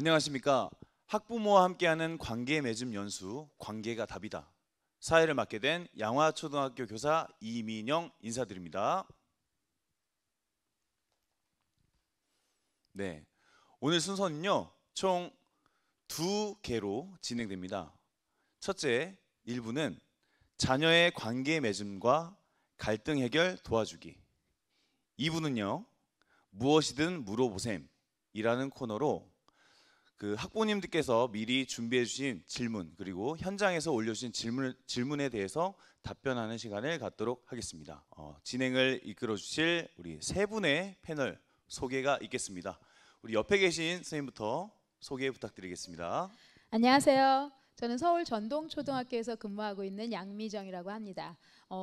안녕하십니까. 학부모와 함께하는 관계 맺음 연수 관계가 답이다. 사회를 맡게 된 양화초등학교 교사 이민영 인사드립니다. 네, 오늘 순서는요 총 2개로 진행됩니다. 첫째, 1부는 자녀의 관계 맺음과 갈등 해결 도와주기. 2부는요 무엇이든 물어보셈이라는 코너로 학부모님들께서 미리 준비해 주신 질문, 그리고 현장에서 올려주신 질문에 대해서 답변하는 시간을 갖도록 하겠습니다. 진행을 이끌어 주실 우리 세 분의 패널 소개가 있겠습니다. 우리 옆에 계신 선생님부터 소개 부탁드리겠습니다. 안녕하세요. 저는 서울 전동초등학교에서 근무하고 있는 양미정이라고 합니다.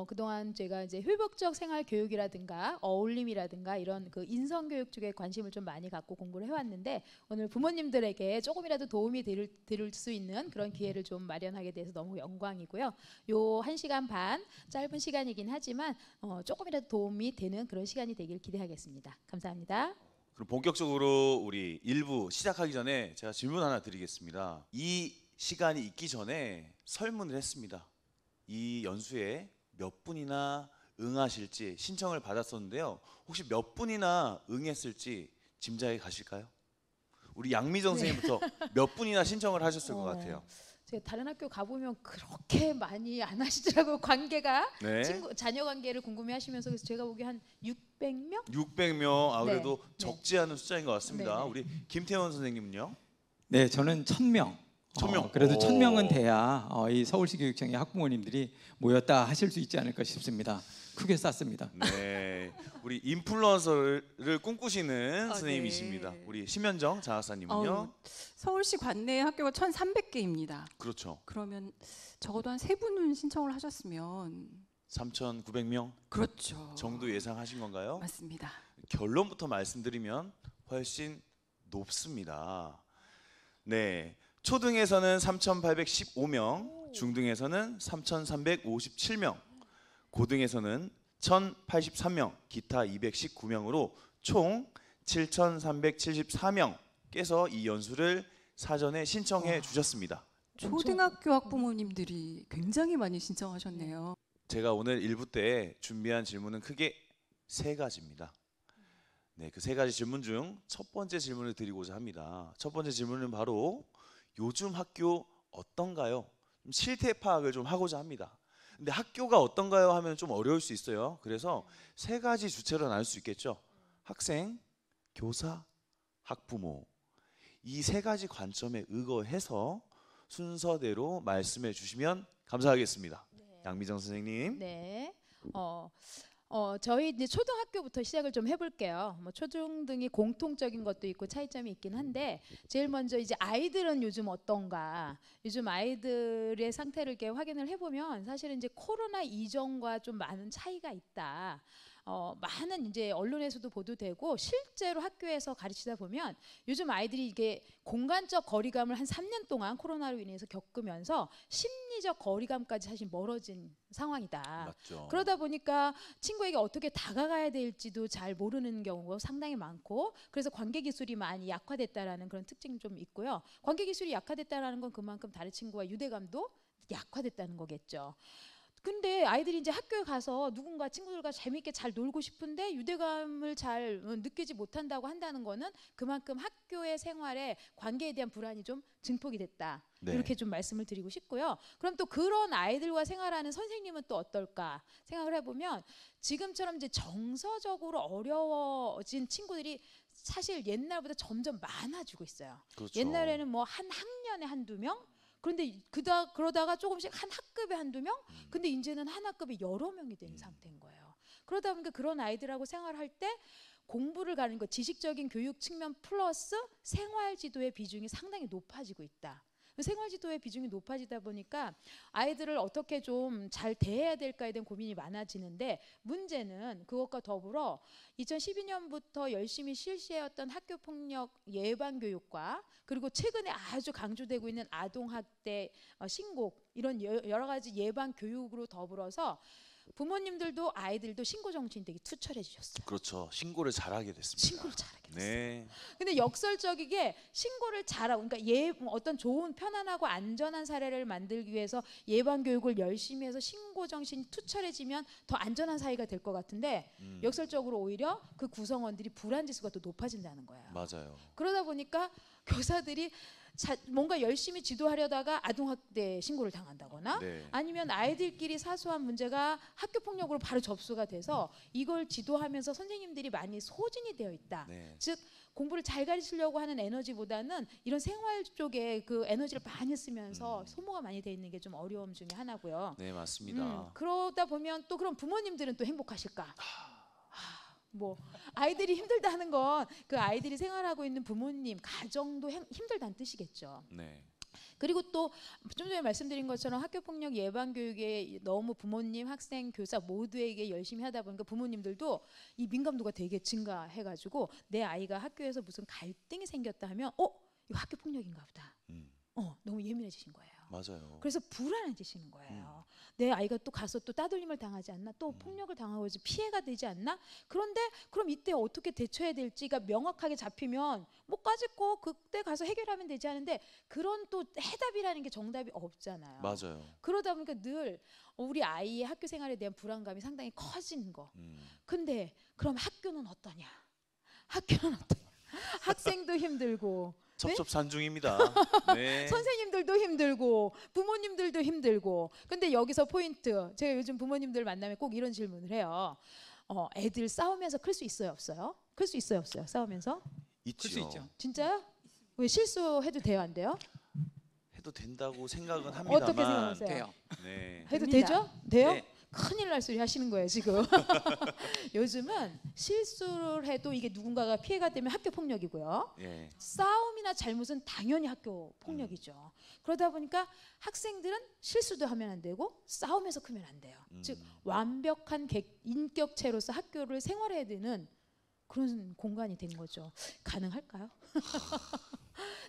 그동안 제가 이제 회복적 생활 교육이라든가 어울림이라든가 이런 인성교육 쪽에 관심을 좀 많이 갖고 공부를 해왔는데, 오늘 부모님들에게 조금이라도 도움이 될 수 있는 그런 기회를 좀 마련하게 돼서 너무 영광이고요. 요 1시간 반 짧은 시간이긴 하지만 조금이라도 도움이 되는 그런 시간이 되길 기대하겠습니다. 감사합니다. 그럼 본격적으로 우리 1부 시작하기 전에 제가 질문 하나 드리겠습니다. 이 시간이 있기 전에 설문을 했습니다. 이 연수에 몇 분이나 응하실지 신청을 받았었는데요. 혹시 몇 분이나 응했을지 짐작해 가실까요? 우리 양미정 선생님부터 몇 분이나 신청을 하셨을 것 같아요? 제가 다른 학교 가보면 그렇게 많이 안 하시더라고요. 관계가 네. 자녀 관계를 궁금해하시면서. 그래서 제가 보기에 한 600명? 600명. 그래도 네. 적지 않은 숫자인 것 같습니다. 네. 우리 김태원 선생님은요? 네, 저는 1000명. 1000명. 그래도 1000명은 돼야 이 서울시 교육청의 학부모님들이 모였다 하실 수 있지 않을까 싶습니다. 크게 쌌습니다. 네, 우리 인플루언서를 꿈꾸시는 선생님이십니다. 네. 우리 심현정 장학사님은요? 서울시 관내 학교가 1,300개입니다. 그렇죠. 그러면 적어도 한 3분은 신청을 하셨으면 3,900명 그렇죠. 정도 예상하신 건가요? 맞습니다. 결론부터 말씀드리면 훨씬 높습니다. 네, 초등에서는 3,815명, 중등에서는 3,357명, 고등에서는 1,083명, 기타 219명으로 총 7,374명께서 이 연수를 사전에 신청해 주셨습니다. 초등학교 학부모님들이 굉장히 많이 신청하셨네요. 제가 오늘 1부 때 준비한 질문은 크게 3가지입니다. 네, 그 3가지 질문 중 첫 번째 질문을 드리고자 합니다. 첫 번째 질문은 바로 요즘 학교 어떤가요? 실태 파악을 좀 하고자 합니다. 근데 학교가 어떤가요 하면 좀 어려울 수 있어요. 그래서 3가지 주체로 나눌 수 있겠죠. 학생, 교사, 학부모. 이 3가지 관점에 의거해서 순서대로 말씀해 주시면 감사하겠습니다. 네. 양미정 선생님. 네. 저희 이제 초등학교부터 시작을 좀 해볼게요. 뭐 초중등이 공통적인 것도 있고 차이점이 있긴 한데, 제일 먼저 이제 아이들은 요즘 어떤가? 요즘 아이들의 상태를 이렇게 확인을 해보면 사실은 이제 코로나 이전과 좀 많은 차이가 있다. 많은 이제 언론에서도 보도되고 실제로 학교에서 가르치다 보면 요즘 아이들이 이게 공간적 거리감을 한 3년 동안 코로나로 인해서 겪으면서 심리적 거리감까지 사실 멀어진 상황이다. 맞죠. 그러다 보니까 친구에게 어떻게 다가가야 될지도 잘 모르는 경우가 상당히 많고, 그래서 관계 기술이 많이 약화됐다라는 그런 특징이 좀 있고요. 관계 기술이 약화됐다라는 건 그만큼 다른 친구와 유대감도 약화됐다는 거겠죠. 근데 아이들이 이제 학교에 가서 누군가 친구들과 재밌게 잘 놀고 싶은데 유대감을 잘 느끼지 못한다고 한다는 거는 그만큼 학교의 생활에 관계에 대한 불안이 좀 증폭이 됐다. 네. 이렇게 좀 말씀을 드리고 싶고요. 그럼 또 그런 아이들과 생활하는 선생님은 또 어떨까 생각을 해보면, 지금처럼 이제 정서적으로 어려워진 친구들이 사실 옛날보다 점점 많아지고 있어요. 그렇죠. 옛날에는 뭐 한 학년에 한두 명? 그런데 그러다가 조금씩 한 학급에 한두 명? 근데 이제는 한 학급에 여러 명이 된 상태인 거예요. 그러다 보니까 그런 아이들하고 생활할 때 공부를 가는 것, 지식적인 교육 측면 플러스 생활지도의 비중이 상당히 높아지고 있다. 생활지도의 비중이 높아지다 보니까 아이들을 어떻게 좀 잘 대해야 될까에 대한 고민이 많아지는데, 문제는 그것과 더불어 2012년부터 열심히 실시해왔던 학교폭력 예방교육과, 그리고 최근에 아주 강조되고 있는 아동학대 신고, 이런 여러 가지 예방교육으로 더불어서 부모님들도 아이들도 신고 정신이 되게 투철해지셨어요. 그렇죠. 신고를 잘하게 됐습니다. 신고를 잘하게 됐어요. 네. 근데 역설적이게 신고를 잘하고, 그러니까 어떤 좋은 편안하고 안전한 사례를 만들기 위해서 예방 교육을 열심히 해서 신고 정신이 투철해지면 더 안전한 사회가 될 것 같은데 역설적으로 오히려 그 구성원들이 불안 지수가 더 높아진다는 거예요. 맞아요. 그러다 보니까 교사들이 뭔가 열심히 지도하려다가 아동학대 신고를 당한다거나 네. 아니면 아이들끼리 사소한 문제가 학교 폭력으로 바로 접수가 돼서 이걸 지도하면서 선생님들이 많이 소진이 되어 있다. 네. 즉 공부를 잘 가르치려고 하는 에너지보다는 이런 생활 쪽에 그 에너지를 많이 쓰면서 소모가 많이 돼 있는 게 좀 어려움 중에 하나고요. 네, 맞습니다. 그러다 보면 또 그럼 부모님들은 또 행복하실까? 뭐 아이들이 힘들다 하는 건 그 아이들이 생활하고 있는 부모님 가정도 힘들다는 뜻이겠죠. 네. 그리고 또 좀 전에 말씀드린 것처럼 학교 폭력 예방 교육에 너무 부모님, 학생, 교사 모두에게 열심히 하다 보니까 부모님들도 이 민감도가 되게 증가해가지고 내 아이가 학교에서 무슨 갈등이 생겼다 하면 이거 학교 폭력인가 보다. 너무 예민해지신 거예요. 맞아요. 그래서 불안해지시는 거예요. 내 아이가 또 가서 또 따돌림을 당하지 않나, 또 폭력을 당하고 피해가 되지 않나. 그런데 그럼 이때 어떻게 대처해야 될지가 명확하게 잡히면 뭐 까짓거 그때 가서 해결하면 되지 하는데 그런 또 해답이라는 게 정답이 없잖아요. 맞아요. 그러다 보니까 늘 우리 아이의 학교 생활에 대한 불안감이 상당히 커지는 거. 근데 그럼 학교는 어떠냐? 학교는 어떠냐? 학생도 힘들고 첩첩산중입니다. 네. 선생님들도 힘들고 부모님들도 힘들고. 근데 여기서 포인트, 제가 요즘 부모님들 만나면 꼭 이런 질문을 해요. 애들 싸우면서 클 수 있어요, 없어요? 클 수 있어요, 없어요? 싸우면서? 있죠. 수 있죠. 진짜요? 왜 실수해도 돼요, 안 돼요? 해도 된다고 생각은 어떻게 합니다만. 생각하세요? 돼요. 네. 해도 됩니다. 되죠? 돼요? 네. 큰일 날 소리 하시는 거예요 지금. 요즘은 실수를 해도 이게 누군가가 피해가 되면 학교 폭력이고요. 예. 싸움이나 잘못은 당연히 학교 폭력이죠. 그러다 보니까 학생들은 실수도 하면 안 되고 싸움에서 크면 안 돼요. 즉 완벽한 인격체로서 학교를 생활해야 되는 그런 공간이 된 거죠. 가능할까요?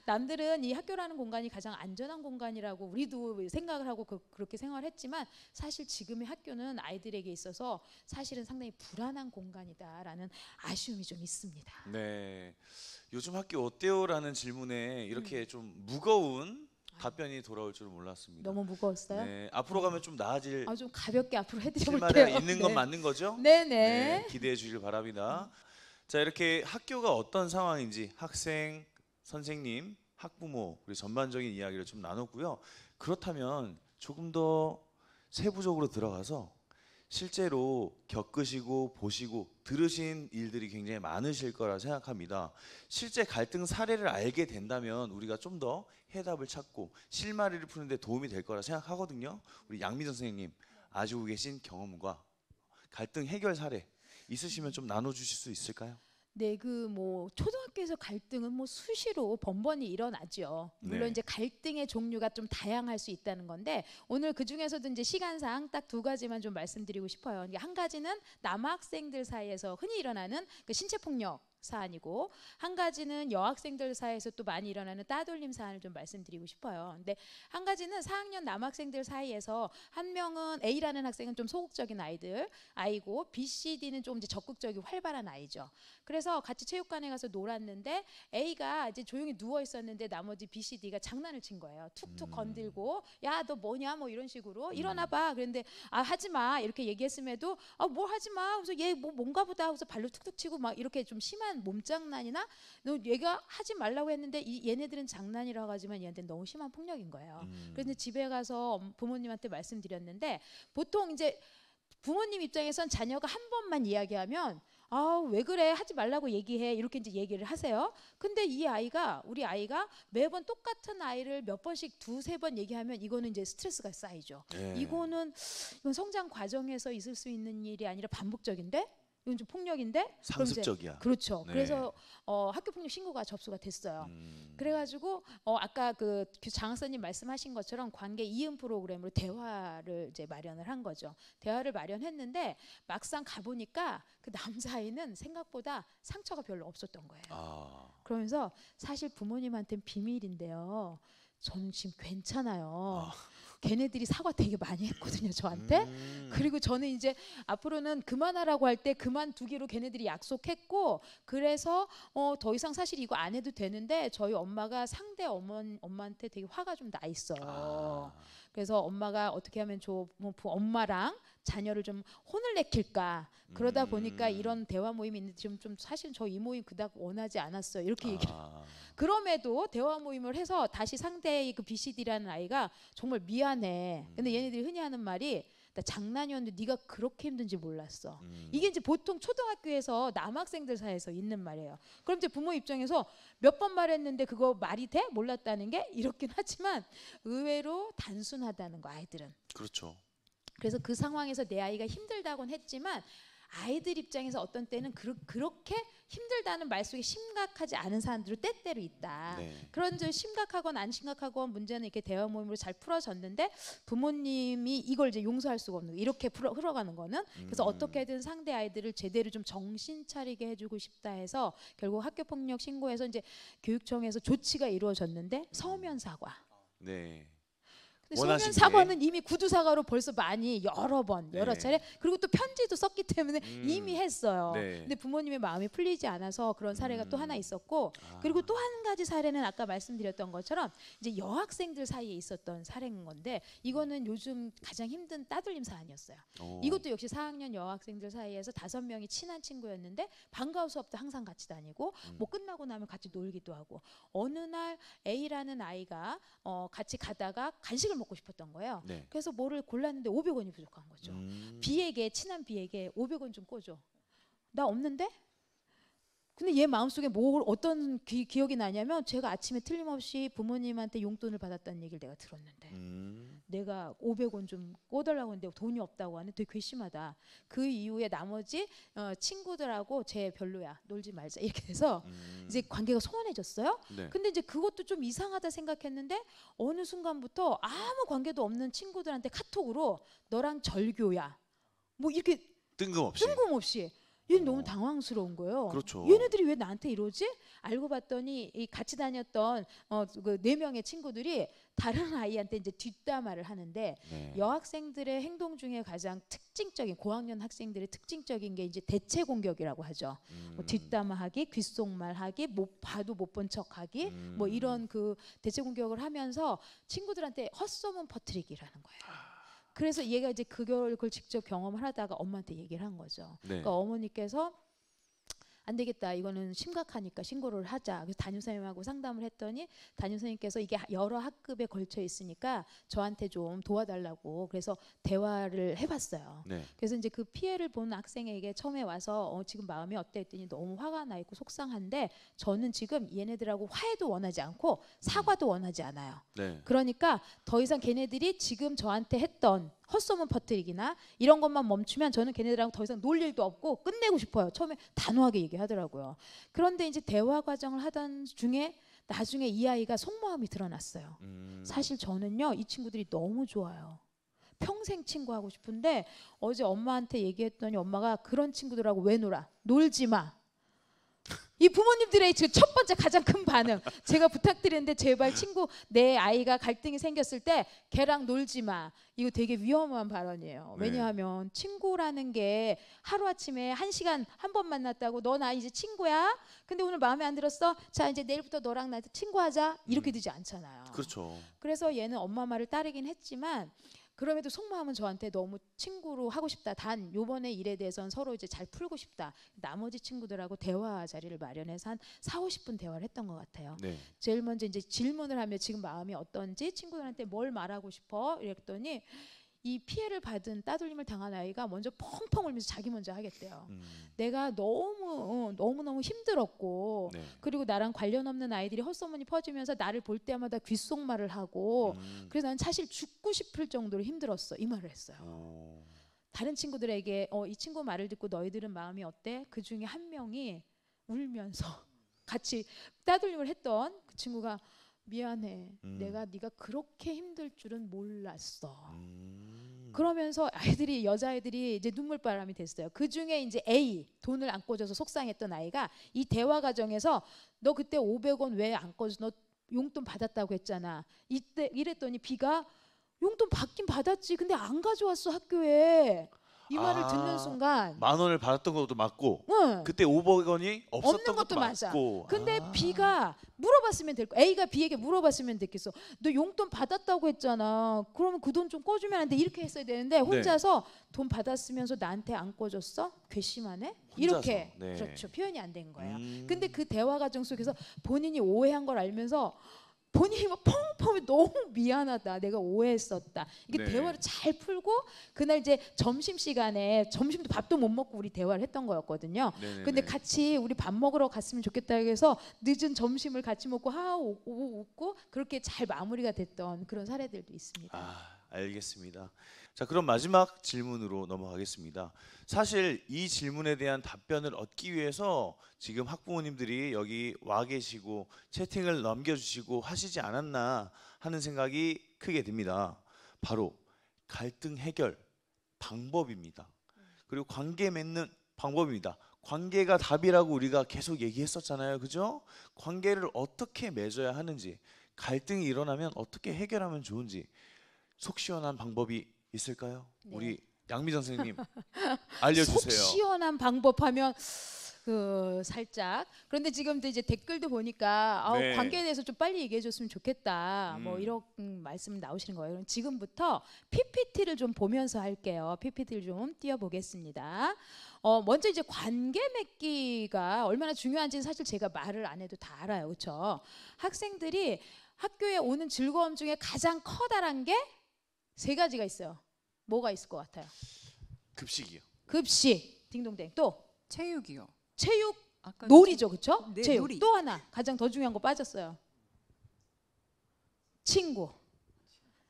남들은 이 학교라는 공간이 가장 안전한 공간이라고 우리도 생각을 하고 그렇게 생활했지만 사실 지금의 학교는 아이들에게 있어서 사실은 상당히 불안한 공간이다라는 아쉬움이 좀 있습니다. 네. 요즘 학교 어때요라는 질문에 이렇게 좀 무거운 답변이 돌아올 줄 몰랐습니다. 너무 무거웠어요? 네. 앞으로 가면 좀 나아질 좀 가볍게 앞으로 해드려 실마리가 볼게요. 있는 건 맞는 거죠? 네네. 네, 기대해 주길 바랍니다. 자, 이렇게 학교가 어떤 상황인지 학생, 선생님, 학부모 그리고 전반적인 이야기를 좀 나눴고요. 그렇다면 조금 더 세부적으로 들어가서 실제로 겪으시고 보시고 들으신 일들이 굉장히 많으실 거라 생각합니다. 실제 갈등 사례를 알게 된다면 우리가 좀 더 해답을 찾고 실마리를 푸는 데 도움이 될 거라 생각하거든요. 우리 양미정 선생님 가지고 계신 경험과 갈등 해결 사례 있으시면 좀 나눠주실 수 있을까요? 네, 그 뭐 초등학교에서 갈등은 뭐 수시로 번번이 일어나죠. 물론 네. 이제 갈등의 종류가 좀 다양할 수 있다는 건데 오늘 그 중에서도 이제 시간상 딱 두 가지만 좀 말씀드리고 싶어요. 이게 한 가지는 남학생들 사이에서 흔히 일어나는 그 신체 폭력 사안이고 한 가지는 여학생들 사이에서 또 많이 일어나는 따돌림 사안을 좀 말씀드리고 싶어요. 근데 한 가지는 4학년 남학생들 사이에서 한 명은 A라는 학생은 좀 소극적인 아이고 B, C, D는 좀 이제 적극적이고 활발한 아이죠. 그래서 같이 체육관에 가서 놀았는데 A가 이제 조용히 누워 있었는데 나머지 B, C, D가 장난을 친 거예요. 툭툭 건들고 야 너 뭐냐 뭐 이런 식으로 일어나봐. 그런데 하지 마 이렇게 얘기했음에도 뭘 하지 마. 그래서 얘 뭐 뭔가 보다. 그래서 발로 툭툭 치고 막 이렇게 좀 심한 몸장난이나 너 얘가 하지 말라고 했는데 얘네들은 장난이라고 하지만 얘한테는 너무 심한 폭력인 거예요. 그래서 집에 가서 부모님한테 말씀드렸는데 보통 이제 부모님 입장에선 자녀가 한 번만 이야기하면 왜 그래 하지 말라고 얘기해 이렇게 이제 얘기를 하세요. 근데 우리 아이가 매번 똑같은 아이를 몇 번씩 두세 번 얘기하면 이거는 이제 스트레스가 쌓이죠. 네. 이건 성장 과정에서 있을 수 있는 일이 아니라 반복적인데 이건 좀 폭력인데 그럼 이제 상습적이야. 그렇죠. 네. 그래서 학교 폭력 신고가 접수가 됐어요. 그래가지고 아까 그 장학사님 말씀하신 것처럼 관계 이음 프로그램으로 대화를 이제 마련을 한 거죠. 대화를 마련했는데 막상 가보니까 그 남자아이는 생각보다 상처가 별로 없었던 거예요. 그러면서 사실 부모님한테는 비밀인데요. 저는 지금 괜찮아요. 걔네들이 사과 되게 많이 했거든요, 저한테. 그리고 저는 이제 앞으로는 그만하라고 할 때 그만두기로 걔네들이 약속했고, 그래서 더 이상 사실 이거 안 해도 되는데 저희 엄마가 상대 엄마한테 되게 화가 좀 나 있어요. 그래서 엄마가 어떻게 하면 뭐 엄마랑 자녀를 좀 혼을 내킬까, 그러다 보니까 이런 대화 모임이 있는데 좀 사실 저 이 모임 그닥 원하지 않았어요, 이렇게 얘기를. 그럼에도 대화 모임을 해서 다시 상대의 그 BCD라는 아이가 정말 미안해. 근데 얘네들이 흔히 하는 말이 나 장난이었는데 네가 그렇게 힘든지 몰랐어. 이게 이제 보통 초등학교에서 남학생들 사이에서 있는 말이에요. 그럼 이제 부모 입장에서 몇 번 말했는데 그거 말이 돼? 몰랐다는 게 이렇긴 하지만 의외로 단순하다는 거, 아이들은. 그렇죠. 그래서 그 상황에서 내 아이가 힘들다고는 했지만 아이들 입장에서 어떤 때는 그렇게 힘들다는 말 속에 심각하지 않은 사람들도 때때로 있다. 네. 그런 저 심각하건 안 심각하건 문제는 이렇게 대화 모임으로 잘 풀어졌는데 부모님이 이걸 이제 용서할 수가 없는 거, 이렇게 흘러가는 거는. 그래서 어떻게든 상대 아이들을 제대로 좀 정신 차리게 해주고 싶다 해서 결국 학교 폭력 신고해서 이제 교육청에서 조치가 이루어졌는데 서면 사과. 네. 근데 원하신 서면 사과는 이미 구두 사과로 벌써 많이 여러 번 여러 네. 차례, 그리고 또 편지도 썼기 때문에 이미 했어요. 네. 근데 부모님의 마음이 풀리지 않아서 그런 사례가 또 하나 있었고, 그리고 또 한 가지 사례는 아까 말씀드렸던 것처럼 이제 여학생들 사이에 있었던 사례인 건데, 이거는 요즘 가장 힘든 따돌림 사안이었어요. 이것도 역시 4학년 여학생들 사이에서 5명이 친한 친구였는데 방과후 수업도 항상 같이 다니고 뭐 끝나고 나면 같이 놀기도 하고, 어느 날 A라는 아이가 같이 가다가 간식을 먹고 싶었던 거예요. 네. 그래서 뭐를 골랐는데 500원이 부족한 거죠. B에게, 친한 B에게 500원 좀 꿔줘. 나 없는데? 근데 얘 마음속에 어떤 기억이 나냐면, 제가 아침에 틀림없이 부모님한테 용돈을 받았다는 얘기를 내가 들었는데 내가 500원 좀 꿔달라고 했는데 돈이 없다고 하네. 되게 괘씸하다. 그 이후에 나머지 친구들하고 쟤 별로야, 놀지 말자, 이렇게 돼서 이제 관계가 소원해졌어요. 네. 근데 이제 그것도 좀 이상하다 생각했는데 어느 순간부터 아무 관계도 없는 친구들한테 카톡으로 너랑 절교야, 뭐 이렇게 뜬금없이. 얘는 너무 당황스러운 거예요. 그렇죠. 얘네들이 왜 나한테 이러지? 알고 봤더니 이 같이 다녔던 그 4명의 친구들이 다른 아이한테 이제 뒷담화를 하는데, 네. 여학생들의 행동 중에 가장 특징적인, 고학년 학생들의 특징적인 게 이제 대체 공격이라고 하죠. 뭐 뒷담화하기, 귓속말하기, 못 봐도 못 본 척하기, 뭐 이런 그 대체 공격을 하면서 친구들한테 헛소문 퍼뜨리기라는 거예요. 그래서 얘가 이제 그걸 직접 경험을 하다가 엄마한테 얘기를 한 거죠. 네. 그러니까 어머니께서 안 되겠다, 이거는 심각하니까 신고를 하자. 그래서 담임선생님하고 상담을 했더니 담임선생님께서 이게 여러 학급에 걸쳐 있으니까 저한테 좀 도와달라고, 그래서 대화를 해봤어요. 네. 그래서 이제 그 피해를 본 학생에게 처음에 와서 지금 마음이 어때 했더니 너무 화가 나 있고 속상한데 저는 지금 얘네들하고 화해도 원하지 않고 사과도 원하지 않아요. 네. 그러니까 더 이상 걔네들이 지금 저한테 했던 헛소문 퍼뜨리기나 이런 것만 멈추면 저는 걔네들하고 더 이상 놀 일도 없고 끝내고 싶어요. 처음에 단호하게 얘기하더라고요. 그런데 이제 대화 과정을 하던 중에 나중에 이 아이가 속마음이 드러났어요. 사실 저는요, 이 친구들이 너무 좋아요. 평생 친구하고 싶은데 어제 엄마한테 얘기했더니 엄마가 그런 친구들하고 왜 놀아? 놀지 마. 이 부모님들의 지금 첫 번째 가장 큰 반응, 제가 부탁드리는데 제발 내 아이가 갈등이 생겼을 때 걔랑 놀지 마. 이거 되게 위험한 발언이에요. 네. 왜냐하면 친구라는 게 하루아침에 1시간 한 번 만났다고 너 나 이제 친구야? 근데 오늘 마음에 안 들었어? 자 이제 내일부터 너랑 나 친구하자, 이렇게 되지 않잖아요. 그렇죠. 그래서 얘는 엄마 말을 따르긴 했지만 그럼에도 속마음은 저한테 너무 친구로 하고 싶다. 단 요번에 일에 대해서는 서로 이제 잘 풀고 싶다. 나머지 친구들하고 대화 자리를 마련해서 한 40-50분 대화를 했던 것 같아요. 네. 제일 먼저 이제 질문을 하며 지금 마음이 어떤지, 친구들한테 뭘 말하고 싶어? 이랬더니 이 피해를 받은 따돌림을 당한 아이가 먼저 펑펑 울면서 자기 먼저 하겠대요. 내가 너무너무 힘들었고 네. 그리고 나랑 관련 없는 아이들이 헛소문이 퍼지면서 나를 볼 때마다 귓속말을 하고 그래서 난 사실 죽고 싶을 정도로 힘들었어, 이 말을 했어요. 다른 친구들에게 이 친구 말을 듣고 너희들은 마음이 어때? 그 중에 한 명이 울면서 같이 따돌림을 했던 그 친구가 미안해. 내가 네가 그렇게 힘들 줄은 몰랐어. 그러면서 여자애들이 이제 눈물바람이 됐어요. 그 중에 이제 A, 돈을 안 꿔줘서 속상했던 아이가 이 대화 과정에서 너 그때 500원 왜 안 꿔줘? 너 용돈 받았다고 했잖아. 이때 이랬더니 B가 용돈 받긴 받았지. 근데 안 가져왔어 학교에. 이 말을 아, 듣는 순간 10,000원을 받았던 것도 맞고 응. 그때 500원이 없었던 없는 것도 것도 맞아. 맞고. 근데 아. B가 물어봤으면 될 거. A가 B에게 물어봤으면 됐겠어. 너 용돈 받았다고 했잖아. 그러면 그 돈 좀 꺼주면 안 돼. 이렇게 했어야 되는데 혼자서 돈 받았으면서 나한테 안 꺼줬어? 괘씸하네? 이렇게 네. 그렇죠. 표현이 안 된 거예요. 음. 근데 그 대화 과정 속에서 본인이 오해한 걸 알면서 본인이 막 펑펑 너무 미안하다. 내가 오해했었다. 이게 네. 대화를 잘 풀고 그날 이제 점심 시간에 점심도 밥도 못 먹고 우리 대화를 했던 거였거든요. 네네네. 근데 같이 우리 밥 먹으러 갔으면 좋겠다 해서 늦은 점심을 같이 먹고 웃고 그렇게 잘 마무리가 됐던 그런 사례들도 있습니다. 아, 알겠습니다. 자, 그럼 마지막 질문으로 넘어가겠습니다. 사실 이 질문에 대한 답변을 얻기 위해서 지금 학부모님들이 여기 와 계시고 채팅을 남겨주시고 하시지 않았나 하는 생각이 크게 듭니다. 바로 갈등 해결 방법입니다. 그리고 관계 맺는 방법입니다. 관계가 답이라고 우리가 계속 얘기했었잖아요. 그죠? 관계를 어떻게 맺어야 하는지, 갈등이 일어나면 어떻게 해결하면 좋은지 속 시원한 방법이 있을까요? 네. 우리 양미정 선생님 알려주세요. 속 시원한 방법하면 살짝 그런데 지금도 이제 댓글도 보니까 네. 관계에 대해서 좀 빨리 얘기해줬으면 좋겠다 뭐 이런 말씀 나오시는 거예요. 그럼 지금부터 PPT를 좀 보면서 할게요. PPT를 좀 띄워보겠습니다. 먼저 이제 관계 맺기가 얼마나 중요한지는 사실 제가 말을 안 해도 다 알아요. 그렇죠? 학생들이 학교에 오는 즐거움 중에 가장 커다란 게 3가지가 있어요. 뭐가 있을 것 같아요? 급식이요. 급식, 딩동댕. 또 체육이요. 체육, 아까 놀이죠, 그렇죠? 네, 체육. 놀이. 또 하나 가장 더 중요한 거 빠졌어요. 친구.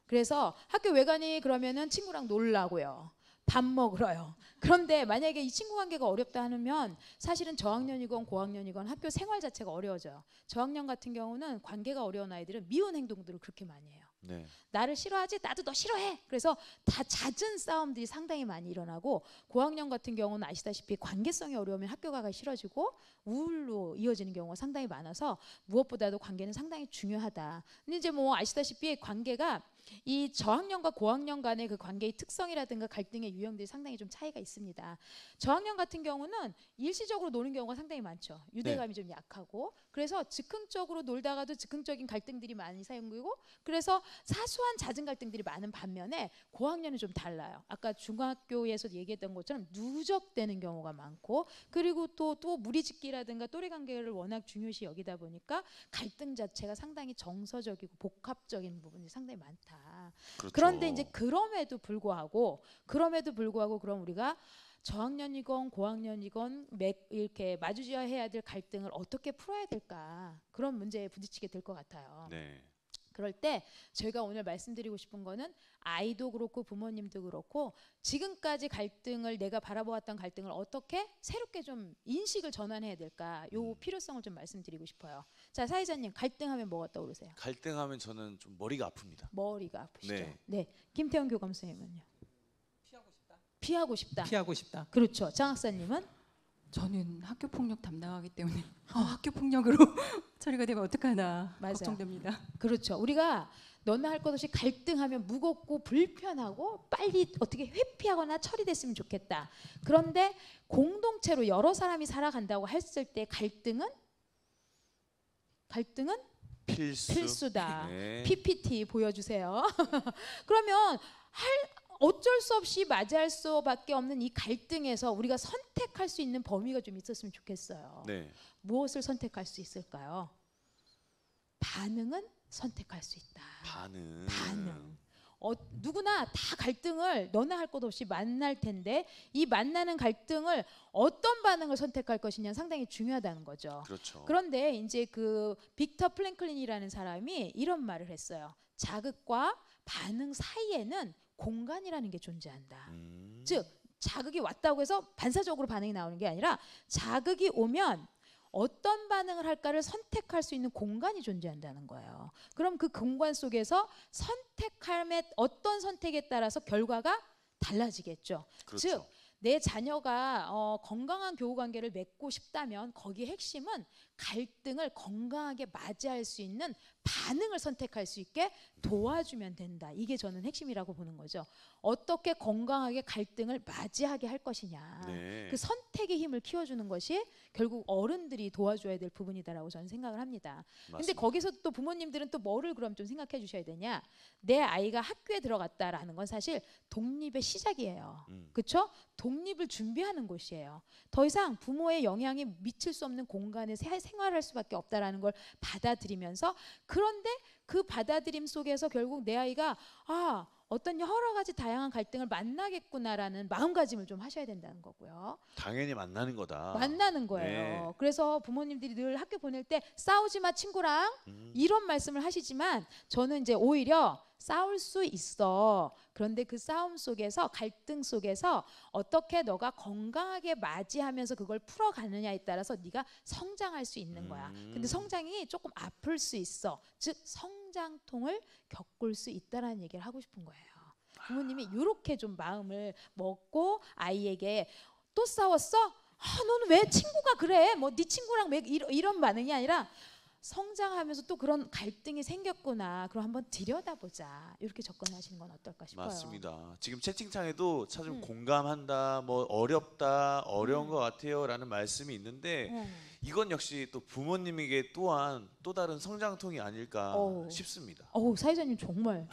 그래서 학교 외관이 그러면은 친구랑 놀라고요. 밥 먹으러요. 그런데 만약에 이 친구 관계가 어렵다 하면 사실은 저학년이건 고학년이건 학교 생활 자체가 어려워져요. 저학년 같은 경우는 관계가 어려운 아이들은 미운 행동들을 그렇게 많이 해요. 네. 나를 싫어하지? 나도 너 싫어해. 그래서 다 잦은 싸움들이 상당히 많이 일어나고 고학년 같은 경우는 아시다시피 관계성이 어려우면 학교 가기 싫어지고 우울로 이어지는 경우가 상당히 많아서 무엇보다도 관계는 상당히 중요하다. 근데 이제 뭐 아시다시피 관계가 이 저학년과 고학년 간의 그 관계의 특성이라든가 갈등의 유형들이 상당히 좀 차이가 있습니다. 저학년 같은 경우는 일시적으로 노는 경우가 상당히 많죠. 유대감이 좀 약하고 그래서 즉흥적으로 놀다가도 즉흥적인 갈등들이 많이 생기고 그래서 사소한 잦은 갈등들이 많은 반면에 고학년은 좀 달라요. 아까 중학교에서 얘기했던 것처럼 누적되는 경우가 많고 그리고 또 무리짓기라든가 또래 관계를 워낙 중요시 여기다 보니까 갈등 자체가 상당히 정서적이고 복합적인 부분이 상당히 많다. 그렇죠. 그런데 이제 그럼에도 불구하고 그럼 우리가 저학년이건 고학년이건 이렇게 마주쳐야 해야 될 갈등을 어떻게 풀어야 될까 그런 문제에 부딪히게 될 것 같아요. 네. 그럴 때 저희가 오늘 말씀드리고 싶은 거는 아이도 그렇고 부모님도 그렇고 지금까지 갈등을 내가 바라보았던 갈등을 어떻게 새롭게 좀 인식을 전환해야 될까 요 필요성을 좀 말씀드리고 싶어요. 자, 사회자님 갈등하면 뭐가 떠오르세요? 갈등하면 저는 좀 머리가 아픕니다. 머리가 아프시죠? 네. 네. 김태형 교감 선생님은요? 피하고 싶다. 피하고 싶다. 그렇죠. 장 학사님은? 저는 학교 폭력 담당하기 때문에 학교 폭력으로 처리가 되면 어떡하나 맞아요. 걱정됩니다. 그렇죠. 우리가 너나 할 것 없이 갈등하면 무겁고 불편하고 빨리 어떻게 회피하거나 처리됐으면 좋겠다. 그런데 공동체로 여러 사람이 살아간다고 했을 때 갈등은 필수다. 네. PPT 보여주세요. 그러면 어쩔 수 없이 맞이할 수밖에 없는 이 갈등에서 우리가 선택할 수 있는 범위가 좀 있었으면 좋겠어요. 네. 무엇을 선택할 수 있을까요? 반응은 선택할 수 있다. 반응. 누구나 다 갈등을 너나 할 것 없이 만날 텐데 이 만나는 갈등을 어떤 반응을 선택할 것이냐 상당히 중요하다는 거죠. 그렇죠. 그런데 이제 그 빅터 플랭클린이라는 사람이 이런 말을 했어요. 자극과 반응 사이에는 공간이라는 게 존재한다. 즉 자극이 왔다고 해서 반사적으로 반응이 나오는 게 아니라 자극이 오면 어떤 반응을 할까를 선택할 수 있는 공간이 존재한다는 거예요. 그럼 그 공간 속에서 어떤 선택에 따라서 결과가 달라지겠죠. 그렇죠. 즉 내 자녀가 건강한 교우 관계를 맺고 싶다면 거기에 핵심은 갈등을 건강하게 맞이할 수 있는 반응을 선택할 수 있게 도와주면 된다. 이게 저는 핵심이라고 보는 거죠. 어떻게 건강하게 갈등을 맞이하게 할 것이냐. 네. 그 선택의 힘을 키워주는 것이 결국 어른들이 도와줘야 될 부분이다라고 저는 생각을 합니다. 근데 맞습니다. 거기서 또 부모님들은 또 뭐를 그럼 좀 생각해 주셔야 되냐. 내 아이가 학교에 들어갔다라는 건 사실 독립의 시작이에요. 그렇죠? 독립을 준비하는 곳이에요. 더 이상 부모의 영향이 미칠 수 없는 공간에 생활할 수밖에 없다라는 걸 받아들이면서, 그런데 그 받아들임 속에서 결국 내 아이가 어떤 여러 가지 다양한 갈등을 만나겠구나라는 마음가짐을 좀 하셔야 된다는 거고요. 당연히 만나는 거다. 만나는 거예요. 네. 그래서 부모님들이 늘 학교 보낼 때 싸우지 마 친구랑 이런 말씀을 하시지만, 저는 이제 오히려 싸울 수 있어. 그런데 그 싸움 속에서, 갈등 속에서 어떻게 너가 건강하게 맞이하면서 그걸 풀어가느냐에 따라서 네가 성장할 수 있는 거야. 근데 성장이 조금 아플 수 있어. 즉 성장통을 겪을 수 있다라는 얘기를 하고 싶은 거예요. 부모님이 이렇게 좀 마음을 먹고 아이에게 또 싸웠어? 너는 왜 친구가 그래? 뭐 네 친구랑 왜 이런 반응이 아니라 성장하면서 또 그런 갈등이 생겼구나. 그럼 한번 들여다보자. 이렇게 접근하시는 건 어떨까 싶어요. 맞습니다. 지금 채팅창에도 참 공감한다, 뭐 어렵다, 어려운 것 같아요라는 말씀이 있는데 이건 역시 또 부모님에게 또한 또 다른 성장통이 아닐까 싶습니다. 사회자님 정말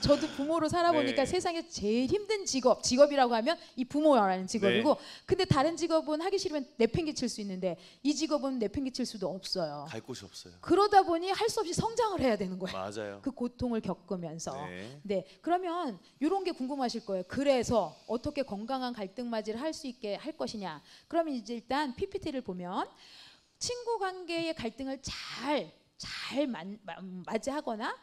저도 부모로 살아보니까 네. 세상에 제일 힘든 직업이라고 하면 이 부모라는 직업이고, 근데 다른 직업은 하기 싫으면 내팽개칠 수 있는데 이 직업은 내팽개칠 수도 없어요. 갈 곳이 없어요. 그러다 보니 할 수 없이 성장을 해야 되는 거예요. 맞아요. 그 고통을 겪으면서. 네. 네, 그러면 이런 게 궁금하실 거예요. 그래서 어떻게 건강한 갈등 맞이를 할 수 있게 할 것이냐. 그러면 이제 일단 PPT를 보면 친구 관계의 갈등을 잘 맞이하거나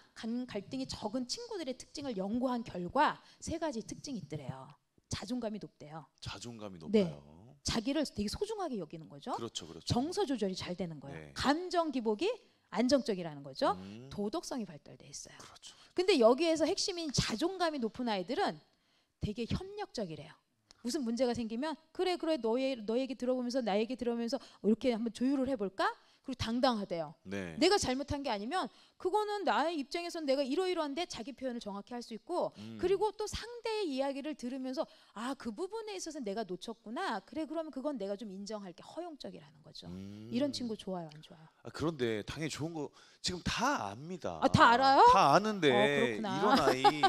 갈등이 적은 친구들의 특징을 연구한 결과 3가지 특징이 있더래요. 자존감이 높대요. 자존감이 높아요. 네. 자기를 되게 소중하게 여기는 거죠. 그렇죠, 그렇죠. 정서 조절이 잘 되는 거예요. 네. 감정 기복이 안정적이라는 거죠. 도덕성이 발달돼 있어요. 그렇죠. 근데 여기에서 핵심인 자존감이 높은 아이들은 되게 협력적이래요. 무슨 문제가 생기면 그래 너 얘기 들어보면서 나 얘기 들어보면서 이렇게 한번 조율을 해볼까? 그리고 당당하대요. 네. 내가 잘못한 게 아니면 그거는 나의 입장에서는 내가 이러이러한데 자기 표현을 정확히 할 수 있고, 그리고 또 상대의 이야기를 들으면서 그 부분에 있어서 내가 놓쳤구나. 그래 그러면 그건 내가 좀 인정할게. 허용적이라는 거죠. 이런 친구 좋아요, 안 좋아요? 그런데 당연히 좋은 거 지금 다 압니다. 다 알아요? 다 아는데 그렇구나. 이런 아이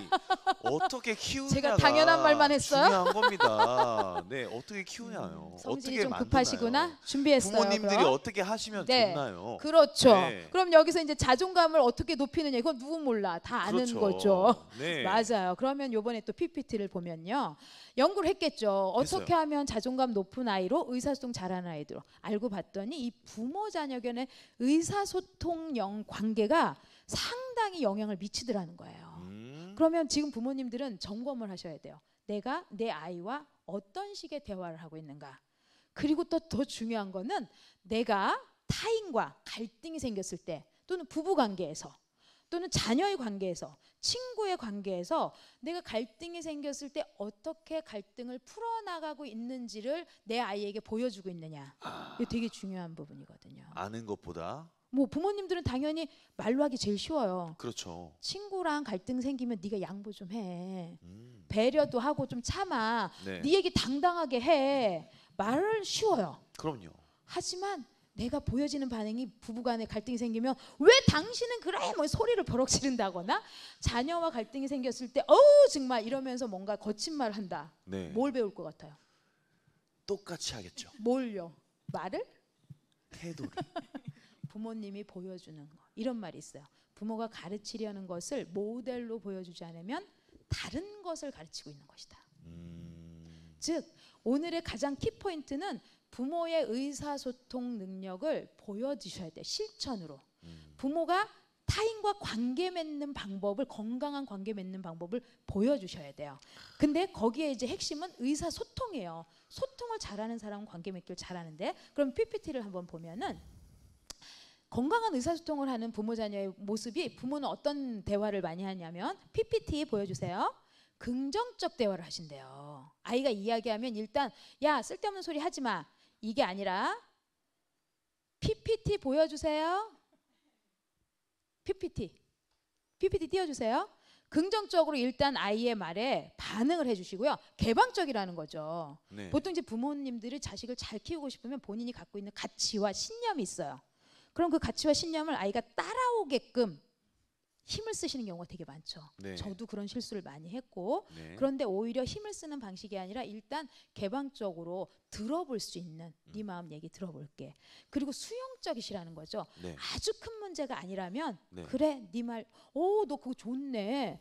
어떻게 키우냐가 제가 당연한 말만 했어요? 중요한 겁니다. 네, 어떻게 키우냐요. 성질이 어떻게 좀 만드나요? 급하시구나. 준비했어요. 부모님들이 그럼. 어떻게 하시면 네. 좋나요? 그렇죠. 네. 그럼 여기서 이제 자존감을 어떻게 높이느냐, 이건 누군 몰라. 다 아는 그렇죠. 거죠. 네. 맞아요. 그러면 요번에 또 PPT를 보면요. 연구를 했겠죠. 어떻게 했어요. 하면 자존감 높은 아이로 의사소통 잘하는 아이로 알고 봤더니 이 부모 자녀 간의 의사소통형 관계가 상당히 영향을 미치더라는 거예요. 그러면 지금 부모님들은 점검을 하셔야 돼요. 내가 내 아이와 어떤 식의 대화를 하고 있는가. 그리고 또 더 중요한 거는 내가 타인과 갈등이 생겼을 때, 또는 부부 관계에서, 또는 자녀의 관계에서, 친구의 관계에서 내가 갈등이 생겼을 때 어떻게 갈등을 풀어나가고 있는지를 내 아이에게 보여주고 있느냐. 이게 되게 중요한 부분이거든요. 아는 것보다 뭐 부모님들은 당연히 말로 하기 제일 쉬워요. 그렇죠. 친구랑 갈등 생기면 네가 양보 좀 해. 배려도 하고 좀 참아. 네. 네 얘기 당당하게 해. 말은 쉬워요. 그럼요. 하지만 내가 보여지는 반응이, 부부간에 갈등이 생기면 왜 당신은 그래 뭐 소리를 버럭 지른다거나, 자녀와 갈등이 생겼을 때 정말 이러면서 뭔가 거친 말을 한다. 네. 뭘 배울 것 같아요? 똑같이 하겠죠. 뭘요? 말을? 태도를. 부모님이 보여주는 거. 이런 말이 있어요. 부모가 가르치려는 것을 모델로 보여주지 않으면 다른 것을 가르치고 있는 것이다. 즉 오늘의 가장 키포인트는 부모의 의사소통 능력을 보여주셔야 돼. 실천으로. 부모가 타인과 관계 맺는 방법을, 건강한 관계 맺는 방법을 보여주셔야 돼요. 근데 거기에 이제 핵심은 의사소통이에요. 소통을 잘하는 사람은 관계 맺기를 잘하는데, 그럼 PPT를 한번 보면은 건강한 의사소통을 하는 부모 자녀의 모습이, 부모는 어떤 대화를 많이 하냐면, PPT 보여주세요. 긍정적 대화를 하신대요. 아이가 이야기하면 일단 야 쓸데없는 소리 하지 마. 이게 아니라 PPT 보여주세요. PPT 띄워주세요. 긍정적으로 일단 아이의 말에 반응을 해주시고요. 개방적이라는 거죠. 네. 보통 이제 부모님들이 자식을 잘 키우고 싶으면 본인이 갖고 있는 가치와 신념이 있어요. 그럼 그 가치와 신념을 아이가 따라오게끔 힘을 쓰시는 경우가 되게 많죠. 네. 저도 그런 실수를 많이 했고 네. 그런데 오히려 힘을 쓰는 방식이 아니라 일단 개방적으로 들어볼 수 있는 네 마음 얘기 들어볼게. 그리고 수용적이시라는 거죠. 네. 아주 큰 문제가 아니라면 네. 그래 네 말, 너 그거 좋네.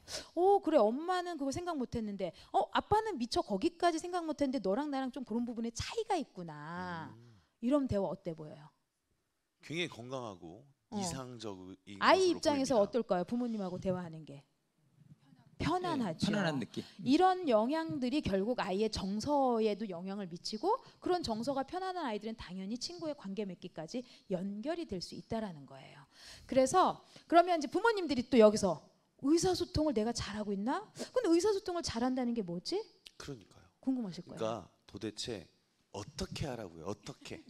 그래 엄마는 그거 생각 못했는데, 아빠는 미처 거기까지 생각 못했는데 너랑 나랑 좀 그런 부분에 차이가 있구나. 이런 대화 어때 보여요? 굉장히 건강하고 이상적인 아이 것으로 입장에서 보입니다. 어떨까요? 부모님하고 대화하는 게 편안하죠. 편안한 느낌. 이런 영향들이 결국 아이의 정서에도 영향을 미치고 그런 정서가 편안한 아이들은 당연히 친구의 관계 맺기까지 연결이 될 수 있다라는 거예요. 그래서 그러면 이제 부모님들이 또 여기서 의사소통을 내가 잘하고 있나? 근데 의사소통을 잘한다는 게 뭐지? 그러니까요. 궁금하실 거예요. 그러니까 도대체 어떻게 하라고요? 어떻게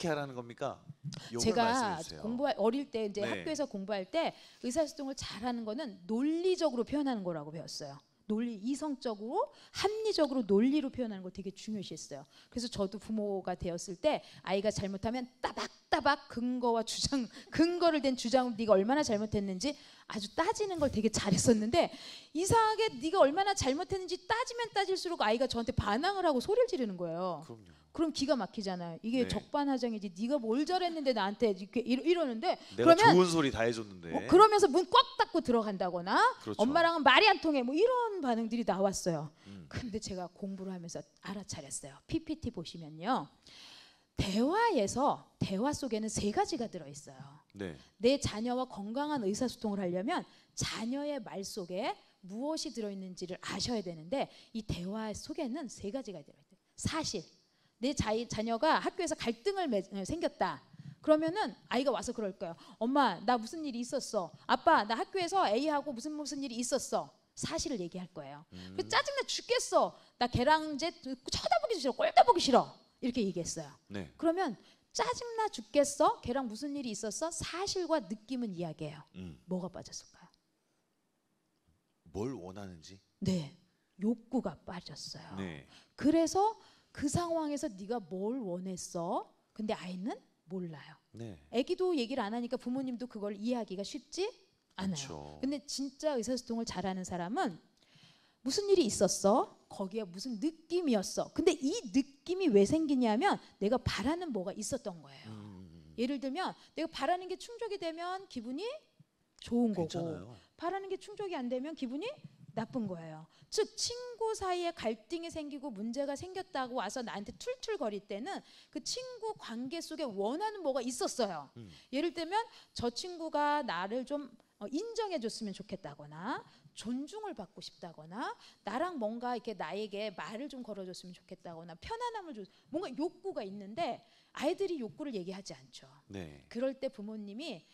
하라는 겁니까? 요걸 제가 말씀해 주세요. 어릴 때 이제 네. 학교에서 공부할 때 의사소통을 잘하는 거는 논리적으로 표현하는 거라고 배웠어요. 이성적으로 합리적으로 논리로 표현하는 걸 되게 중요시했어요. 그래서 저도 부모가 되었을 때 아이가 잘못하면 따박따박 근거를 댄 주장으로 네가 얼마나 잘못했는지 아주 따지는 걸 되게 잘했었는데 이상하게 네가 얼마나 잘못했는지 따지면 따질수록 아이가 저한테 반항을 하고 소리를 지르는 거예요. 그럼요. 그럼 기가 막히잖아요. 이게 네. 적반하장이지. 네가 뭘 잘했는데 나한테 이렇게 이러는데 내가 그러면 좋은 소리 다 해줬는데. 그러면서 문 꽉 닫고 들어간다거나 그렇죠. 엄마랑은 말이 안 통해 뭐 이런 반응들이 나왔어요. 음. 근데 제가 공부를 하면서 알아차렸어요. PPT 보시면요. 대화 속에는 3가지가 들어있어요. 네. 내 자녀와 건강한 의사소통을 하려면 자녀의 말 속에 무엇이 들어있는지를 아셔야 되는데 이 대화 속에는 3가지가 들어있어요. 사실 내 자녀가 학교에서 갈등을 생겼다. 그러면은 아이가 와서 그럴 거예요. 엄마 나 무슨 일이 있었어. 아빠 나 학교에서 A하고 무슨 일이 있었어. 사실을 얘기할 거예요. 그 짜증나 죽겠어. 나 걔랑 이제 쳐다보기 싫어. 꼴다보기 싫어. 이렇게 얘기했어요. 네. 그러면 짜증나 죽겠어. 걔랑 무슨 일이 있었어. 사실과 느낌은 이야기해요. 뭐가 빠졌을까요? 뭘 원하는지. 네. 욕구가 빠졌어요. 네. 그래서 그 상황에서 네가 뭘 원했어? 근데 아이는 몰라요. 네. 아기도 얘기를 안 하니까 부모님도 그걸 이해하기가 쉽지 않아요. 그렇죠. 근데 진짜 의사소통을 잘하는 사람은 무슨 일이 있었어? 거기에 무슨 느낌이었어. 근데 이 느낌이 왜 생기냐면 내가 바라는 뭐가 있었던 거예요. 예를 들면 내가 바라는 게 충족이 되면 기분이 좋은 거고 괜찮아요. 바라는 게 충족이 안 되면 기분이 나쁜 거예요. 즉 친구 사이에 갈등이 생기고 문제가 생겼다고 와서 나한테 툴툴거릴 때는 그 친구 관계 속에 원하는 뭐가 있었어요. 예를 들면 저 친구가 나를 좀 인정해 줬으면 좋겠다거나 존중을 받고 싶다거나 나랑 뭔가 이렇게 나에게 말을 좀 걸어줬으면 좋겠다거나 편안함을 줘 뭔가 욕구가 있는데 아이들이 욕구를 얘기하지 않죠. 네. 그럴 때 부모님이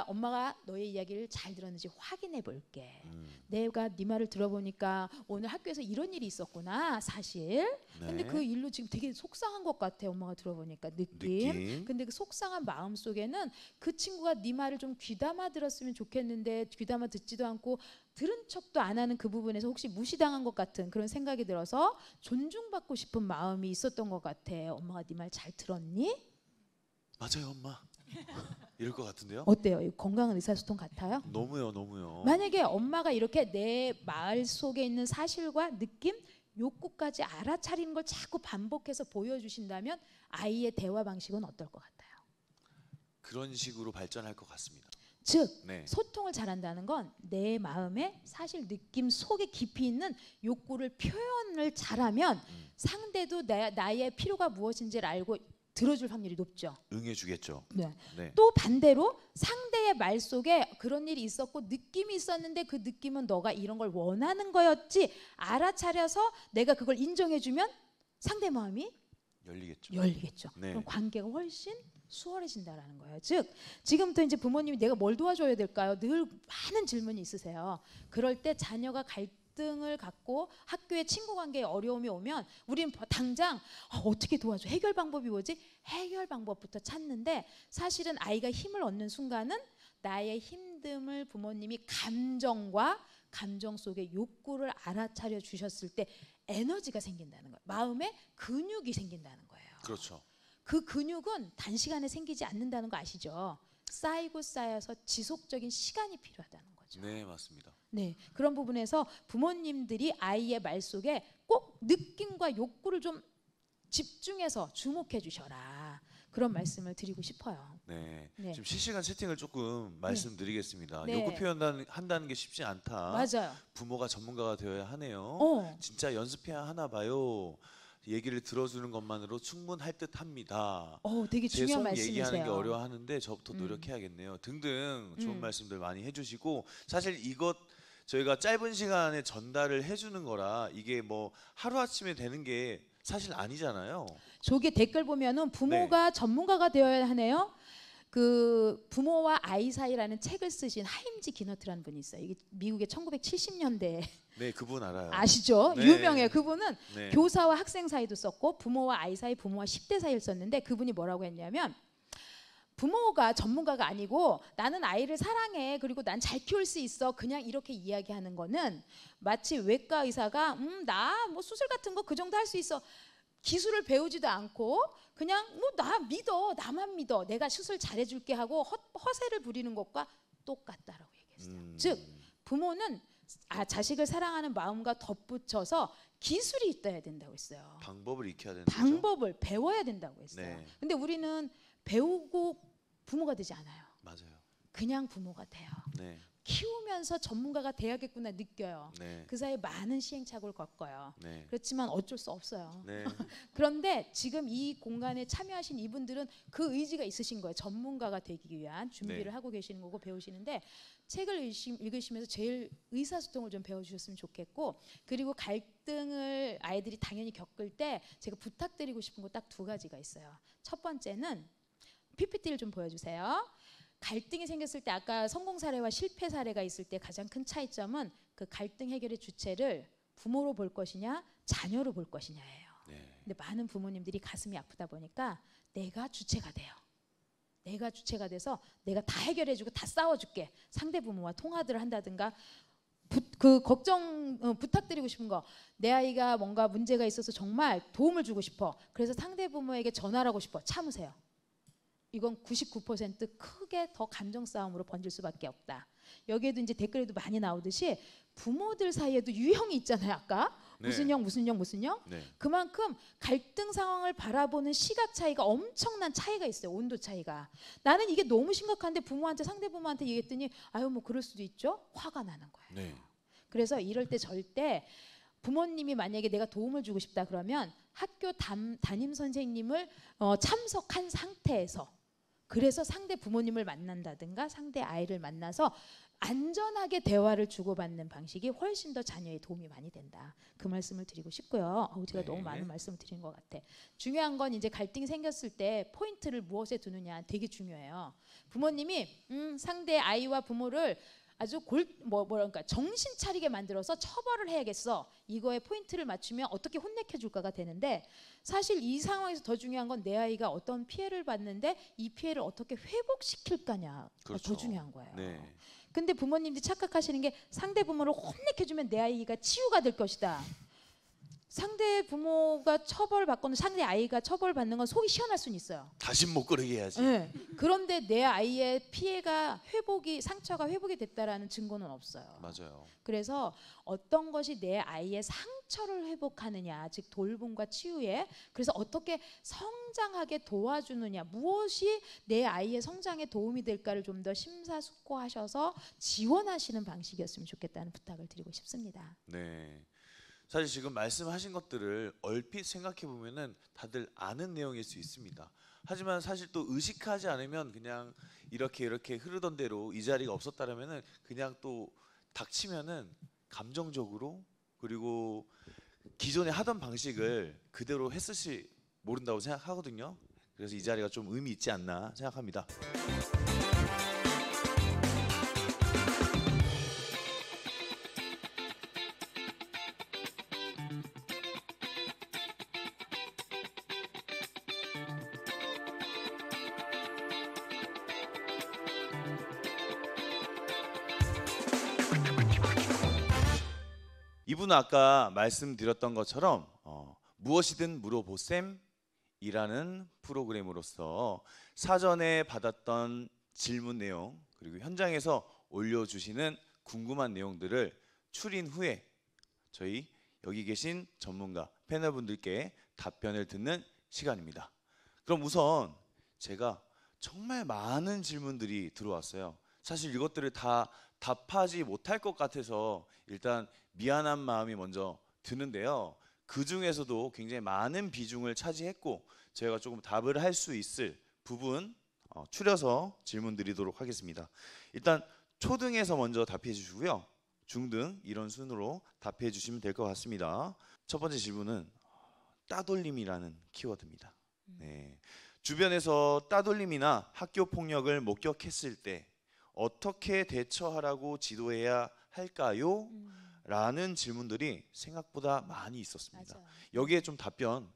엄마가 너의 이야기를 잘 들었는지 확인해 볼게. 내가 네 말을 들어보니까 오늘 학교에서 이런 일이 있었구나 사실. 근데 네. 그 일로 지금 되게 속상한 것 같아. 엄마가 들어보니까 느낌. 근데 그 속상한 마음 속에는 그 친구가 네 말을 좀 귀담아 들었으면 좋겠는데 귀담아 듣지도 않고 들은 척도 안 하는 그 부분에서 혹시 무시당한 것 같은 그런 생각이 들어서 존중받고 싶은 마음이 있었던 것 같아. 엄마가 네 말 잘 들었니? 맞아요, 엄마. 이럴 것 같은데요? 어때요? 이 건강한 의사소통 같아요? 너무요. 만약에 엄마가 이렇게 내 말 속에 있는 사실과 느낌, 욕구까지 알아차리는 걸 자꾸 반복해서 보여주신다면 아이의 대화 방식은 어떨 것 같아요? 그런 식으로 발전할 것 같습니다. 즉 네. 소통을 잘한다는 건 내 마음의 사실 느낌 속에 깊이 있는 욕구를 표현을 잘하면 상대도 나의 필요가 무엇인지를 알고 들어줄 확률이 높죠. 응해주겠죠. 네. 네. 또 반대로 상대의 말 속에 그런 일이 있었고 느낌이 있었는데 그 느낌은 너가 이런 걸 원하는 거였지 알아차려서 내가 그걸 인정해주면 상대 마음이 열리겠죠. 네. 그럼 관계가 훨씬 수월해진다라는 거예요. 즉 지금부터 이제 부모님이 내가 뭘 도와줘야 될까요? 늘 많은 질문이 있으세요. 그럴 때 자녀가 갈등을 갖고 학교에 친구 관계에 어려움이 오면 우리는 당장 어떻게 도와줘? 해결 방법이 뭐지? 해결 방법부터 찾는데 사실은 아이가 힘을 얻는 순간은 나의 힘듦을 부모님이 감정과 감정 속의 욕구를 알아차려 주셨을 때 에너지가 생긴다는 거예요. 마음에 근육이 생긴다는 거예요. 그렇죠. 그 근육은 단시간에 생기지 않는다는 거 아시죠? 쌓이고 쌓여서 지속적인 시간이 필요하다는 거죠. 네, 맞습니다. 네, 그런 부분에서 부모님들이 아이의 말 속에 꼭 느낌과 욕구를 좀 집중해서 주목해 주셔라. 그런 말씀을 드리고 싶어요. 네. 네. 지금 실시간 채팅을 조금 말씀드리겠습니다. 네. 욕구 표현한다는 게 쉽지 않다. 맞아요. 부모가 전문가가 되어야 하네요. 진짜 연습해야 하나 봐요. 얘기를 들어주는 것만으로 충분할 듯합니다. 되게 제 중요한 속 얘기하는 게 말씀이세요. 어려워하는데 저부터 노력해야겠네요. 등등 좋은 음. 말씀들 많이 해주시고 사실 이것 저희가 짧은 시간에 전달을 해주는 거라 이게 뭐 하루아침에 되는 게 사실 아니잖아요. 저게 댓글 보면은 부모가 전문가가 되어야 하네요. 그 부모와 아이 사이라는 책을 쓰신 하임지 기너트라는 분이 있어요. 이게 미국의 1970년대 네, 그분 알아요. 아시죠? 네. 유명해요. 그분은 네. 교사와 학생 사이도 썼고 부모와 아이 사이, 부모와 10대 사이를 썼는데 그분이 뭐라고 했냐면 부모가 전문가가 아니고 나는 아이를 사랑해 그리고 난 잘 키울 수 있어 그냥 이렇게 이야기하는 거는 마치 외과 의사가 나 뭐 수술 같은 거 그 정도 할 수 있어 기술을 배우지도 않고 그냥 뭐 나 믿어 나만 믿어 내가 수술 잘해줄게 하고 허세를 부리는 것과 똑같다라고 얘기했어요. 즉 부모는 자식을 사랑하는 마음과 덧붙여서 기술이 있어야 된다고 했어요. 방법을 익혀야 되는 방법을 배워야 된다고 했어요. 네. 근데 우리는 배우고 부모가 되지 않아요. 맞아요. 그냥 부모가 돼요. 네. 키우면서 전문가가 돼야겠구나 느껴요. 네. 그 사이에 많은 시행착오를 겪어요. 네. 그렇지만 어쩔 수 없어요. 네. 그런데 지금 이 공간에 참여하신 이분들은 그 의지가 있으신 거예요. 전문가가 되기 위한 준비를 네. 하고 계시는 거고 배우시는데 책을 읽으시면서 제일 의사소통을 좀 배워주셨으면 좋겠고 그리고 갈등을 아이들이 당연히 겪을 때 제가 부탁드리고 싶은 거 딱 두 가지가 있어요. 첫 번째는 PPT를 좀 보여주세요. 갈등이 생겼을 때 아까 성공 사례와 실패 사례가 있을 때 가장 큰 차이점은 그 갈등 해결의 주체를 부모로 볼 것이냐 자녀로 볼 것이냐예요. 네. 근데 많은 부모님들이 가슴이 아프다 보니까 내가 주체가 돼요. 내가 주체가 돼서 내가 다 해결해주고 다 싸워줄게. 상대 부모와 통화들을 한다든가 부탁드리고 싶은 거 내 아이가 뭔가 문제가 있어서 정말 도움을 주고 싶어. 그래서 상대 부모에게 전화를 하고 싶어. 참으세요. 이건 99% 크게 더 감정 싸움으로 번질 수밖에 없다. 여기에도 이제 댓글에도 많이 나오듯이 부모들 사이에도 유형이 있잖아요. 아까 네. 무슨 형 무슨 형 무슨 형 네. 그만큼 갈등 상황을 바라보는 시각 차이가 엄청난 차이가 있어요. 온도 차이가. 나는 이게 너무 심각한데 부모한테 상대 부모한테 얘기했더니 아유 뭐 그럴 수도 있죠. 화가 나는 거예요. 네. 그래서 이럴 때 절대 부모님이 만약에 내가 도움을 주고 싶다 그러면 학교 담임 선생님을 참석한 상태에서 그래서 상대 부모님을 만난다든가 상대 아이를 만나서 안전하게 대화를 주고받는 방식이 훨씬 더 자녀의 도움이 많이 된다. 그 말씀을 드리고 싶고요. 제가 네. 너무 많은 말씀을 드린 것 같아. 중요한 건 이제 갈등이 생겼을 때 포인트를 무엇에 두느냐 되게 중요해요. 부모님이 상대 아이와 부모를 아주 뭐랄까 정신 차리게 만들어서 처벌을 해야겠어. 이거에 포인트를 맞추면 어떻게 혼내켜 줄까가 되는데 사실 이 상황에서 더 중요한 건 내 아이가 어떤 피해를 받는데 이 피해를 어떻게 회복시킬 거냐가 그렇죠. 더 중요한 거예요. 네. 근데 부모님들이 착각하시는 게 상대 부모를 혼내켜 주면 내 아이가 치유가 될 것이다. 상대 부모가 처벌받거나 상대 아이가 처벌받는 건 속이 시원할 수는 있어요. 다신 못 그러게 해야지. 네. 그런데 내 아이의 피해가 상처가 회복이 됐다라는 증거는 없어요. 맞아요. 그래서 어떤 것이 내 아이의 상처를 회복하느냐, 즉 돌봄과 치유에 그래서 어떻게 성장하게 도와주느냐, 무엇이 내 아이의 성장에 도움이 될까를 좀 더 심사숙고하셔서 지원하시는 방식이었으면 좋겠다는 부탁을 드리고 싶습니다. 네. 사실 지금 말씀하신 것들을 얼핏 생각해 보면은 다들 아는 내용일 수 있습니다. 하지만 사실 또 의식하지 않으면 그냥 이렇게 흐르던 대로 이 자리가 없었다라면은 그냥 또 닥치면은 감정적으로 그리고 기존에 하던 방식을 그대로 했을지 모른다고 생각하거든요. 그래서 이 자리가 좀 의미 있지 않나 생각합니다. 이분은 아까 말씀드렸던 것처럼 무엇이든 물어보셈이라는 프로그램으로서 사전에 받았던 질문 내용 그리고 현장에서 올려주시는 궁금한 내용들을 출인 후에 저희 여기 계신 전문가 패널분들께 답변을 듣는 시간입니다. 그럼 우선 제가 정말 많은 질문들이 들어왔어요. 사실 이것들을 다 답하지 못할 것 같아서 일단 미안한 마음이 먼저 드는데요. 그 중에서도 굉장히 많은 비중을 차지했고 저희가 조금 답을 할 수 있을 부분 추려서 질문 드리도록 하겠습니다. 일단 초등에서 먼저 답해 주시고요. 중등 이런 순으로 답해 주시면 될 것 같습니다. 첫 번째 질문은 따돌림이라는 키워드입니다. 네. 주변에서 따돌림이나 학교 폭력을 목격했을 때 어떻게 대처하라고 지도해야 할까요? 라는 질문들이 생각보다 많이 있었습니다. 맞아요. 여기에 좀 답변해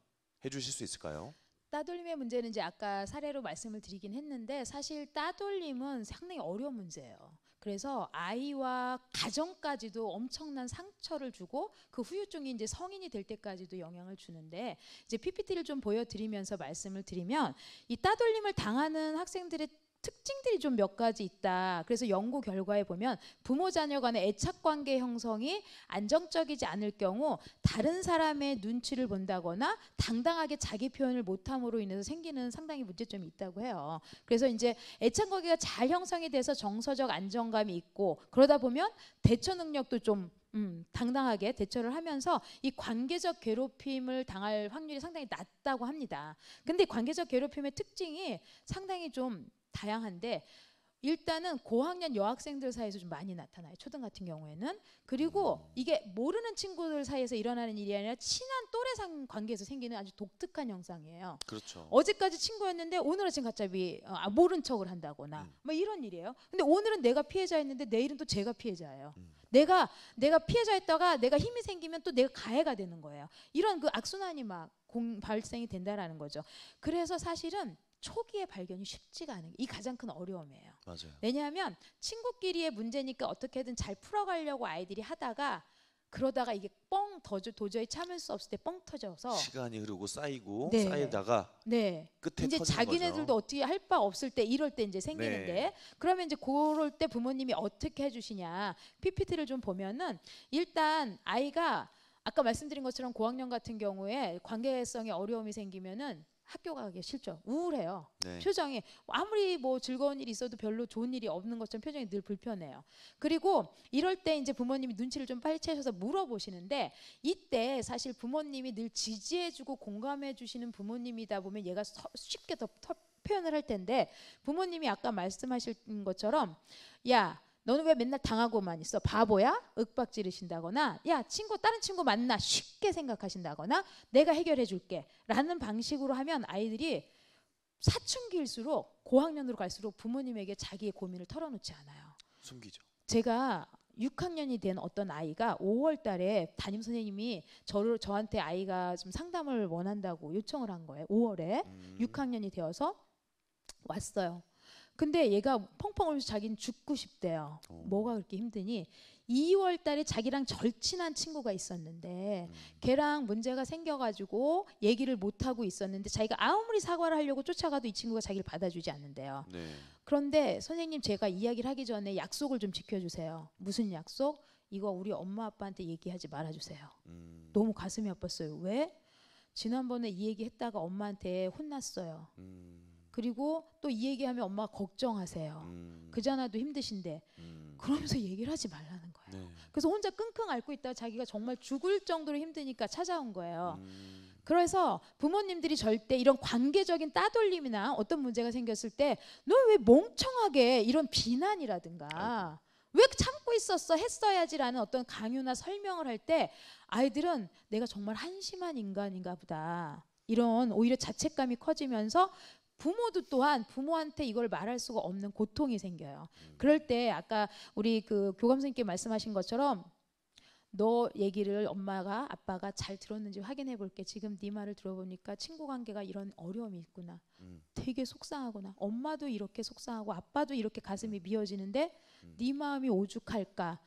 주실 수 있을까요? 따돌림의 문제는 이제 아까 사례로 말씀을 드리긴 했는데 사실 따돌림은 상당히 어려운 문제예요. 그래서 아이와 가정까지도 엄청난 상처를 주고 그 후유증이 이제 성인이 될 때까지도 영향을 주는데 이제 PPT를 좀 보여드리면서 말씀을 드리면 이 따돌림을 당하는 학생들의 특징들이 좀 몇 가지 있다. 그래서 연구 결과에 보면 부모 자녀 간의 애착 관계 형성이 안정적이지 않을 경우 다른 사람의 눈치를 본다거나 당당하게 자기 표현을 못함으로 인해서 생기는 상당히 문제점이 있다고 해요. 그래서 이제 애착 관계가 잘 형성이 돼서 정서적 안정감이 있고 그러다 보면 대처 능력도 좀 당당하게 대처를 하면서 이 관계적 괴롭힘을 당할 확률이 상당히 낮다고 합니다. 근데 관계적 괴롭힘의 특징이 상당히 좀 다양한데 일단은 고학년 여학생들 사이에서 좀 많이 나타나요. 초등 같은 경우에는. 그리고 이게 모르는 친구들 사이에서 일어나는 일이 아니라 친한 또래상 관계에서 생기는 아주 독특한 현상이에요. 그렇죠. 어제까지 친구였는데 오늘 아침 갑자기 모른 척을 한다거나 뭐 이런 일이에요. 근데 오늘은 내가 피해자였는데 내일은 또 제가 피해자예요. 내가 피해자였다가 내가 힘이 생기면 또 내가 가해가 되는 거예요. 이런 그 악순환이 막 발생이 된다라는 거죠. 그래서 사실은 초기에 발견이 쉽지가 않은 게 이 가장 큰 어려움이에요. 맞아요. 왜냐하면 친구끼리의 문제니까 어떻게든 잘 풀어가려고 아이들이 하다가 그러다가 이게 도저히 참을 수 없을 때 뻥 터져서 시간이 흐르고 쌓이고 네. 쌓이다가 네. 끝에 이제 터지는 자기네들도 거죠. 어떻게 할 바 없을 때 이럴 때 이제 생기는데 네. 그러면 이제 그럴 때 부모님이 어떻게 해주시냐 PPT를 좀 보면은 일단 아이가 아까 말씀드린 것처럼 고학년 같은 경우에 관계성에 어려움이 생기면은 학교 가기 싫죠. 우울해요. 네. 표정이 아무리 뭐 즐거운 일이 있어도 별로 좋은 일이 없는 것처럼 표정이 늘 불편해요. 그리고 이럴 때 이제 부모님이 눈치를 좀 빨리 채셔서 물어보시는데 이때 사실 부모님이 늘 지지해주고 공감해주시는 부모님이다 보면 얘가 쉽게 더 표현을 할 텐데 부모님이 아까 말씀하신 것처럼 야 너는 왜 맨날 당하고만 있어? 바보야? 윽박 지르신다거나 야 다른 친구 만나 쉽게 생각하신다거나 내가 해결해 줄게 라는 방식으로 하면 아이들이 사춘기일수록 고학년으로 갈수록 부모님에게 자기의 고민을 털어놓지 않아요. 숨기죠. 제가 6학년이 된 어떤 아이가 5월 달에 담임 선생님이 저한테 아이가 좀 상담을 원한다고 요청을 한 거예요. 5월에 6학년이 되어서 왔어요. 근데 얘가 펑펑 울면서 자기는 죽고 싶대요. 뭐가 그렇게 힘드니 2월 달에 자기랑 절친한 친구가 있었는데 걔랑 문제가 생겨가지고 얘기를 못하고 있었는데 자기가 아무리 사과를 하려고 쫓아가도 이 친구가 자기를 받아주지 않는데요. 네. 그런데 선생님 제가 이야기를 하기 전에 약속을 좀 지켜주세요. 무슨 약속? 이거 우리 엄마 아빠한테 얘기하지 말아주세요. 너무 가슴이 아팠어요. 왜? 지난번에 이 얘기 했다가 엄마한테 혼났어요. 그리고 또 이 얘기하면 엄마가 걱정하세요. 그자나도 힘드신데 그러면서 얘기를 하지 말라는 거예요. 네. 그래서 혼자 끙끙 앓고 있다가 자기가 정말 죽을 정도로 힘드니까 찾아온 거예요. 그래서 부모님들이 절대 이런 관계적인 따돌림이나 어떤 문제가 생겼을 때 너 왜 멍청하게 이런 비난이라든가 왜 참고 있었어 했어야지라는 어떤 강요나 설명을 할 때 아이들은 내가 정말 한심한 인간인가 보다 이런 오히려 자책감이 커지면서 부모도 또한 부모한테 이걸 말할 수가 없는 고통이 생겨요. 그럴 때 아까 우리 그 교감 선생님께 말씀하신 것처럼 너 얘기를 엄마가 아빠가 잘 들었는지 확인해 볼게. 지금 네 말을 들어보니까 친구 관계가 이런 어려움이 있구나. 되게 속상하구나. 엄마도 이렇게 속상하고 아빠도 이렇게 가슴이 미어지는데 네 마음이 오죽할까.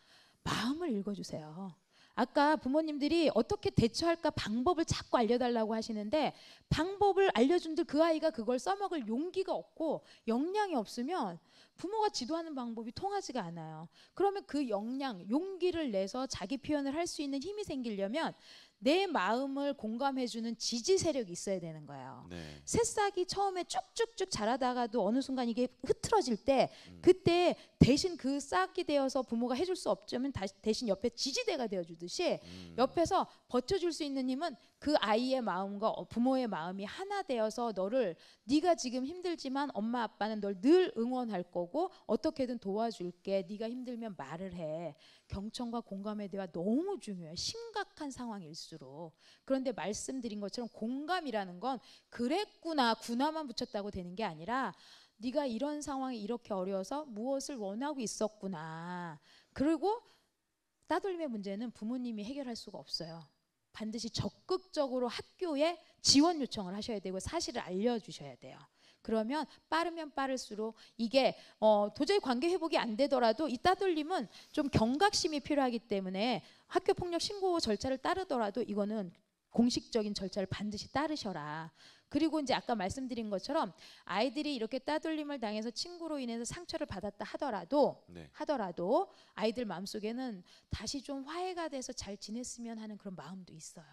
마음을 읽어주세요. 아까 부모님들이 어떻게 대처할까 방법을 자꾸 알려달라고 하시는데 방법을 알려준들 그 아이가 그걸 써먹을 용기가 없고 역량이 없으면 부모가 지도하는 방법이 통하지가 않아요. 그러면 그 역량, 용기를 내서 자기 표현을 할 수 있는 힘이 생기려면 내 마음을 공감해주는 지지 세력이 있어야 되는 거예요. 네. 새싹이 처음에 쭉쭉쭉 자라다가도 어느 순간 이게 흐트러질 때 그때 대신 그 싹이 되어서 부모가 해줄 수 없으면 대신 옆에 지지대가 되어주듯이 옆에서 버텨줄 수 있는 힘은 그 아이의 마음과 부모의 마음이 하나 되어서 너를 네가 지금 힘들지만 엄마 아빠는 널 늘 응원할 거고 어떻게든 도와줄게. 네가 힘들면 말을 해. 경청과 공감의 대화 너무 중요해요. 심각한 상황일수록. 그런데 말씀드린 것처럼 공감이라는 건 그랬구나 구나만 붙였다고 되는 게 아니라 네가 이런 상황이 이렇게 어려워서 무엇을 원하고 있었구나. 그리고 따돌림의 문제는 부모님이 해결할 수가 없어요. 반드시 적극적으로 학교에 지원 요청을 하셔야 되고 사실을 알려주셔야 돼요. 그러면 빠르면 빠를수록 이게 도저히 관계 회복이 안 되더라도 이 따돌림은 좀 경각심이 필요하기 때문에 학교 폭력 신고 절차를 따르더라도 이거는 공식적인 절차를 반드시 따르셔라. 그리고 이제 아까 말씀드린 것처럼 아이들이 이렇게 따돌림을 당해서 친구로 인해서 상처를 받았다 하더라도 네. 아이들 마음속에는 다시 좀 화해가 돼서 잘 지냈으면 하는 그런 마음도 있어요.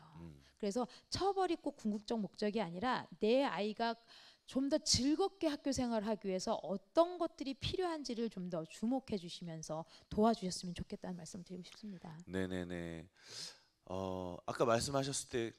그래서 처벌이 꼭 궁극적 목적이 아니라 내 아이가 좀 더 즐겁게 학교 생활을 하기 위해서 어떤 것들이 필요한지를 좀 더 주목해 주시면서 도와주셨으면 좋겠다는 말씀을 드리고 싶습니다. 네네네. 아까 말씀하셨을 때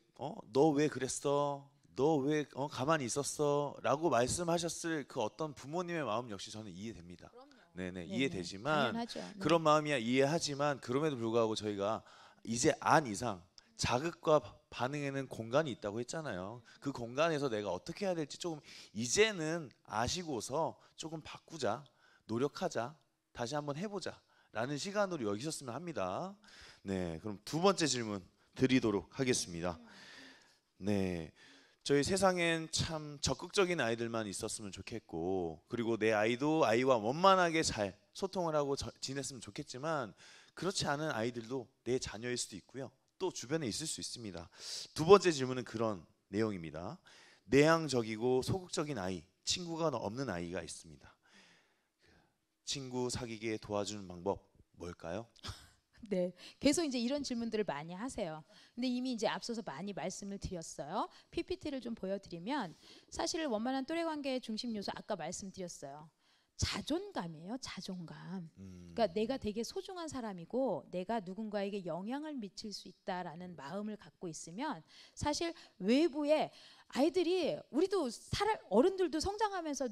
너 왜 그랬어? 너 왜 가만히 있었어? 라고 말씀하셨을 그 어떤 부모님의 마음 역시 저는 이해됩니다. 네네, 이해되지만 당연하죠. 네. 그런 마음이야 이해하지만 그럼에도 불구하고 저희가 이제 안 이상 자극과 반응에는 공간이 있다고 했잖아요. 그 공간에서 내가 어떻게 해야 될지 조금 이제는 아시고서 조금 바꾸자, 노력하자, 다시 한번 해보자 라는 시간으로 여기셨으면 합니다. 네, 그럼 두 번째 질문 드리도록 하겠습니다. 네, 저희 세상엔 참 적극적인 아이들만 있었으면 좋겠고 그리고 내 아이도 아이와 원만하게 잘 소통을 하고 지냈으면 좋겠지만 그렇지 않은 아이들도 내 자녀일 수도 있고요. 또 주변에 있을 수 있습니다. 두 번째 질문은 그런 내용입니다. 내향적이고 소극적인 아이, 친구가 없는 아이가 있습니다. 친구 사귀게 도와주는 방법 뭘까요? 네, 계속 이제 이런 질문들을 많이 하세요. 근데 이미 이제 앞서서 많이 말씀을 드렸어요. PPT를 좀 보여드리면 사실 원만한 또래 관계의 중심 요소 아까 말씀드렸어요. 자존감이에요. 자존감. 그러니까 내가 되게 소중한 사람이고 내가 누군가에게 영향을 미칠 수 있다라는 마음을 갖고 있으면 사실 외부에 아이들이 우리도 어른들도 성장하면서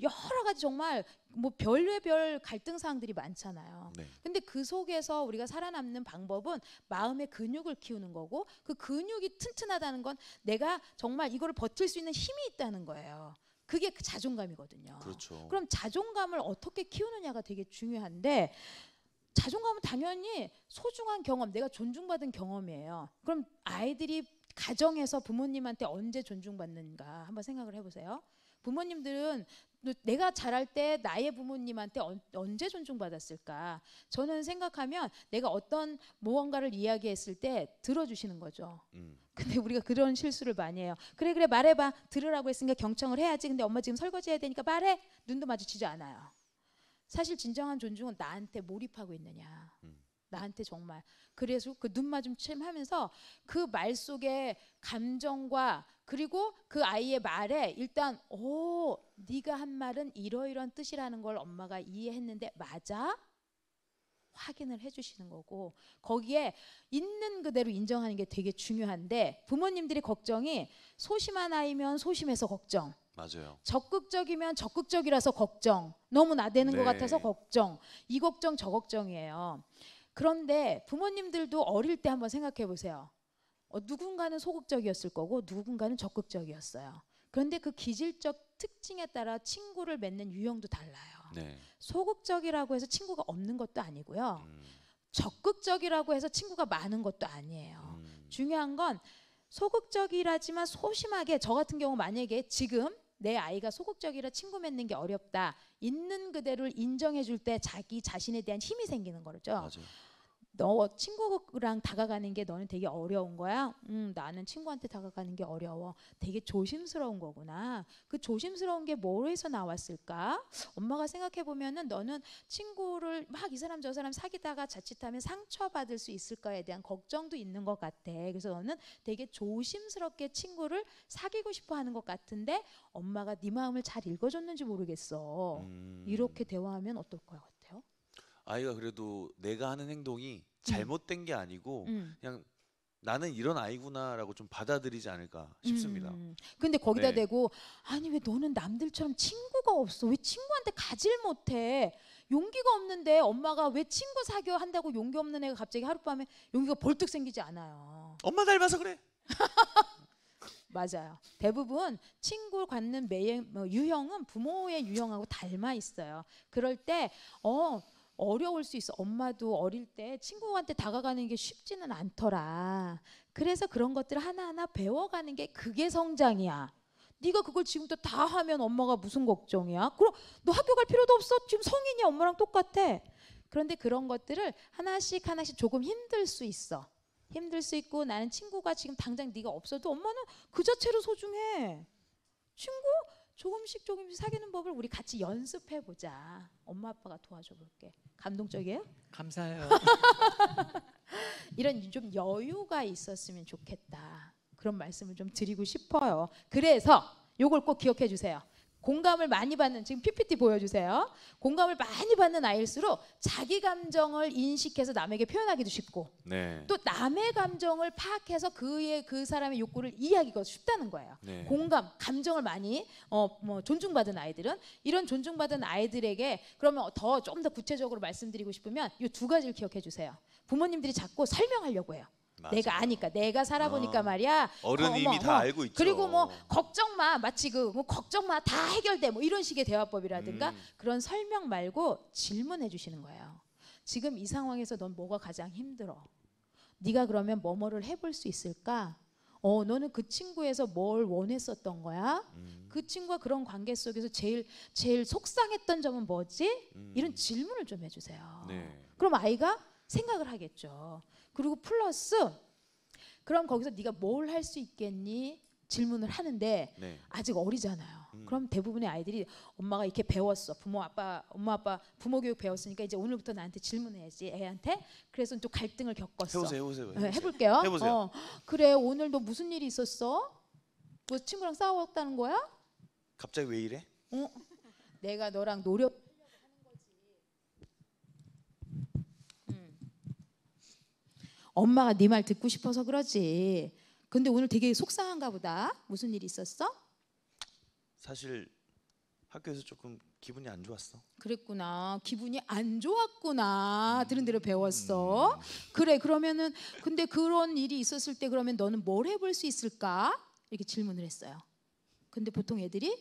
여러 가지 정말 뭐 별의별 갈등 사항들이 많잖아요. 네. 근데 그 속에서 우리가 살아남는 방법은 마음의 근육을 키우는 거고 그 근육이 튼튼하다는 건 내가 정말 이거를 버틸 수 있는 힘이 있다는 거예요. 그게 그 자존감이거든요. 그렇죠. 그럼 자존감을 어떻게 키우느냐가 되게 중요한데 자존감은 당연히 소중한 경험, 내가 존중받은 경험이에요. 그럼 아이들이 가정에서 부모님한테 언제 존중받는가 한번 생각을 해보세요. 부모님들은 내가 자랄 때 나의 부모님한테 언제 존중받았을까? 저는 생각하면 내가 어떤 무언가를 이야기했을 때 들어주시는 거죠. 근데 우리가 그런 실수를 많이 해요. 그래 말해봐. 들으라고 했으니까 경청을 해야지. 근데 엄마 지금 설거지 해야 되니까 말해. 눈도 마주치지 않아요. 사실 진정한 존중은 나한테 몰입하고 있느냐. 나한테 정말. 그래서 그 눈 마주침 하면서 그 말 속에 감정과 그리고 그 아이의 말에 일단 네가 한 말은 이러이러한 뜻이라는 걸 엄마가 이해했는데 맞아? 확인을 해주시는 거고 거기에 있는 그대로 인정하는 게 되게 중요한데 부모님들이 걱정이 소심한 아이면 소심해서 걱정 맞아요. 적극적이면 적극적이라서 걱정 너무 나대는 네. 것 같아서 걱정 이 걱정 저 걱정이에요. 그런데 부모님들도 어릴 때 한번 생각해 보세요. 누군가는 소극적이었을 거고 누군가는 적극적이었어요. 그런데 그 기질적 특징에 따라 친구를 맺는 유형도 달라요. 네. 소극적이라고 해서 친구가 없는 것도 아니고요. 적극적이라고 해서 친구가 많은 것도 아니에요. 중요한 건 소극적이라지만 소심하게 저 같은 경우 만약에 지금 내 아이가 소극적이라 친구 맺는 게 어렵다. 있는 그대로를 인정해 줄 때 자기 자신에 대한 힘이 생기는 거죠. 맞아요. 너 친구랑 다가가는 게 너는 되게 어려운 거야? 나는 친구한테 다가가는 게 어려워. 되게 조심스러운 거구나. 그 조심스러운 게 뭐에서 나왔을까? 엄마가 생각해 보면은 너는 친구를 막 이 사람 저 사람 사귀다가 자칫하면 상처받을 수 있을 거에 대한 걱정도 있는 것 같아. 그래서 너는 되게 조심스럽게 친구를 사귀고 싶어 하는 것 같은데 엄마가 네 마음을 잘 읽어줬는지 모르겠어. 이렇게 대화하면 어떨 것 같아요? 아이가 그래도 내가 하는 행동이 잘못된 게 아니고 그냥 나는 이런 아이구나라고 좀 받아들이지 않을까 싶습니다. 근데 거기다 네. 대고 아니 왜 너는 남들처럼 친구가 없어? 왜 친구한테 가질 못해? 용기가 없는데 엄마가 왜 친구 사귀어 한다고 용기 없는 애가 갑자기 하룻밤에 용기가 벌떡 생기지 않아요. 엄마 닮아서 그래. 맞아요. 대부분 친구 갖는 유형은 부모의 유형하고 닮아 있어요. 그럴 때 어려울 수 있어. 엄마도 어릴 때 친구한테 다가가는 게 쉽지는 않더라. 그래서 그런 것들을 하나하나 배워가는 게 그게 성장이야. 네가 그걸 지금부터 다 하면 엄마가 무슨 걱정이야? 그럼 너 학교 갈 필요도 없어. 지금 성인이야. 엄마랑 똑같아. 그런데 그런 것들을 하나씩 하나씩 조금 힘들 수 있어. 힘들 수 있고 나는 친구가 지금 당장 네가 없어도 엄마는 그 자체로 소중해. 친구 조금씩 사귀는 법을 우리 같이 연습해 보자. 엄마 아빠가 도와줘 볼게. 감동적이에요? 감사해요. 이런 좀 여유가 있었으면 좋겠다. 그런 말씀을 좀 드리고 싶어요. 그래서 요걸 꼭 기억해 주세요. 공감을 많이 받는, 지금 PPT 보여주세요. 공감을 많이 받는 아이일수록 자기 감정을 인식해서 남에게 표현하기도 쉽고 네. 또 남의 감정을 파악해서 그 사람의 욕구를 이해하기가 쉽다는 거예요. 네. 공감, 감정을 많이 존중받은 아이들은 이런 존중받은 아이들에게 그러면 좀 더 구체적으로 말씀드리고 싶으면 이 두 가지를 기억해 주세요. 부모님들이 자꾸 설명하려고 해요. 맞아요. 내가 아니까, 내가 살아보니까 말이야. 어른이 이미 다 알고 있죠. 그리고 걱정 마, 마치 걱정 마, 다 해결돼, 이런 식의 대화법이라든가 그런 설명 말고 질문해 주시는 거예요. 지금 이 상황에서 넌 뭐가 가장 힘들어? 네가 그러면 뭐뭐를 해볼 수 있을까? 너는 그 친구에서 뭘 원했었던 거야? 그 친구와 그런 관계 속에서 제일 속상했던 점은 뭐지? 이런 질문을 좀 해주세요. 네. 그럼 아이가 생각을 하겠죠. 그리고 플러스 그럼 거기서 네가 뭘 할 수 있겠니? 질문을 하는데 네. 아직 어리잖아요. 그럼 대부분의 아이들이 엄마가 이렇게 배웠어. 엄마 아빠 부모 교육 배웠으니까 이제 오늘부터 나한테 질문해야지 애한테. 그래서 좀 갈등을 겪었어. 해보세요. 네, 해볼게요. 해보세요. 그래 오늘 너 무슨 일이 있었어? 뭐 친구랑 싸웠다는 거야? 갑자기 왜 이래? 내가 너랑 노력 엄마가 네 말 듣고 싶어서 그러지. 근데 오늘 되게 속상한가 보다. 무슨 일 있었어? 사실 학교에서 조금 기분이 안 좋았어. 그랬구나. 기분이 안 좋았구나. 들은 대로 배웠어. 그래 그러면은 근데 그런 일이 있었을 때 그러면 너는 뭘 해볼 수 있을까? 이렇게 질문을 했어요. 근데 보통 애들이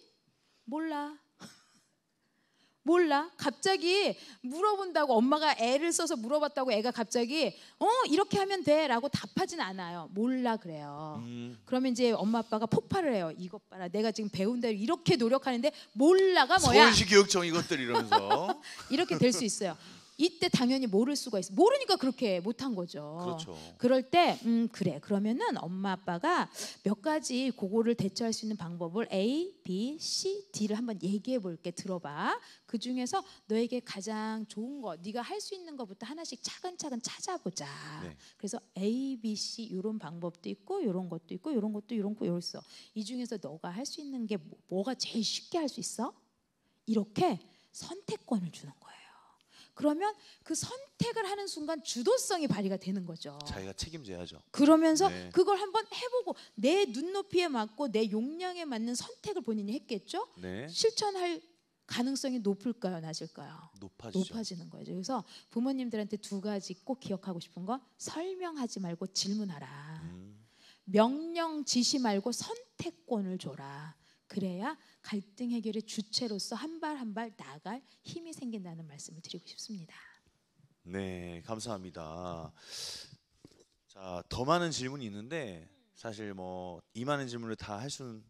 몰라. 갑자기 물어본다고 엄마가 애를 써서 물어봤다고 애가 갑자기 이렇게 하면 돼라고 답하진 않아요. 몰라 그래요. 그러면 이제 엄마 아빠가 폭발을 해요. 이것 봐라 내가 지금 배운 대로 이렇게 노력하는데 몰라가 뭐야. 서울시 교육청 이것들 이러면서 이렇게 될 수 있어요. 이때 당연히 모를 수가 있어. 모르니까 그렇게 못한 거죠. 그렇죠. 그럴 때 그래 그러면은 엄마 아빠가 몇 가지 그거를 대처할 수 있는 방법을 A, B, C, D를 한번 얘기해 볼게. 들어봐. 그 중에서 너에게 가장 좋은 거 네가 할 수 있는 것부터 하나씩 차근차근 찾아보자. 네. 그래서 A, B, C 이런 방법도 있고 이런 것도 있고 이런 것도 이런 거 있어. 이 중에서 너가 할 수 있는 게 뭐가 제일 쉽게 할 수 있어? 이렇게 선택권을 주는 거예요. 그러면 그 선택을 하는 순간 주도성이 발휘가 되는 거죠. 자기가 책임져야죠. 그러면서 네. 그걸 한번 해보고 내 눈높이에 맞고 내 용량에 맞는 선택을 본인이 했겠죠. 네. 실천할 가능성이 높을까요, 낮을까요? 높아지죠. 높아지는 거죠. 그래서 부모님들한테 두 가지 꼭 기억하고 싶은 거 설명하지 말고 질문하라. 명령 지시 말고 선택권을 줘라. 그래야 갈등 해결의 주체로서 한 발 한 발 나아갈 힘이 생긴다는 말씀을 드리고 싶습니다. 네, 감사합니다. 자, 더 많은 질문이 있는데 사실 이 많은 질문을 다 할 수는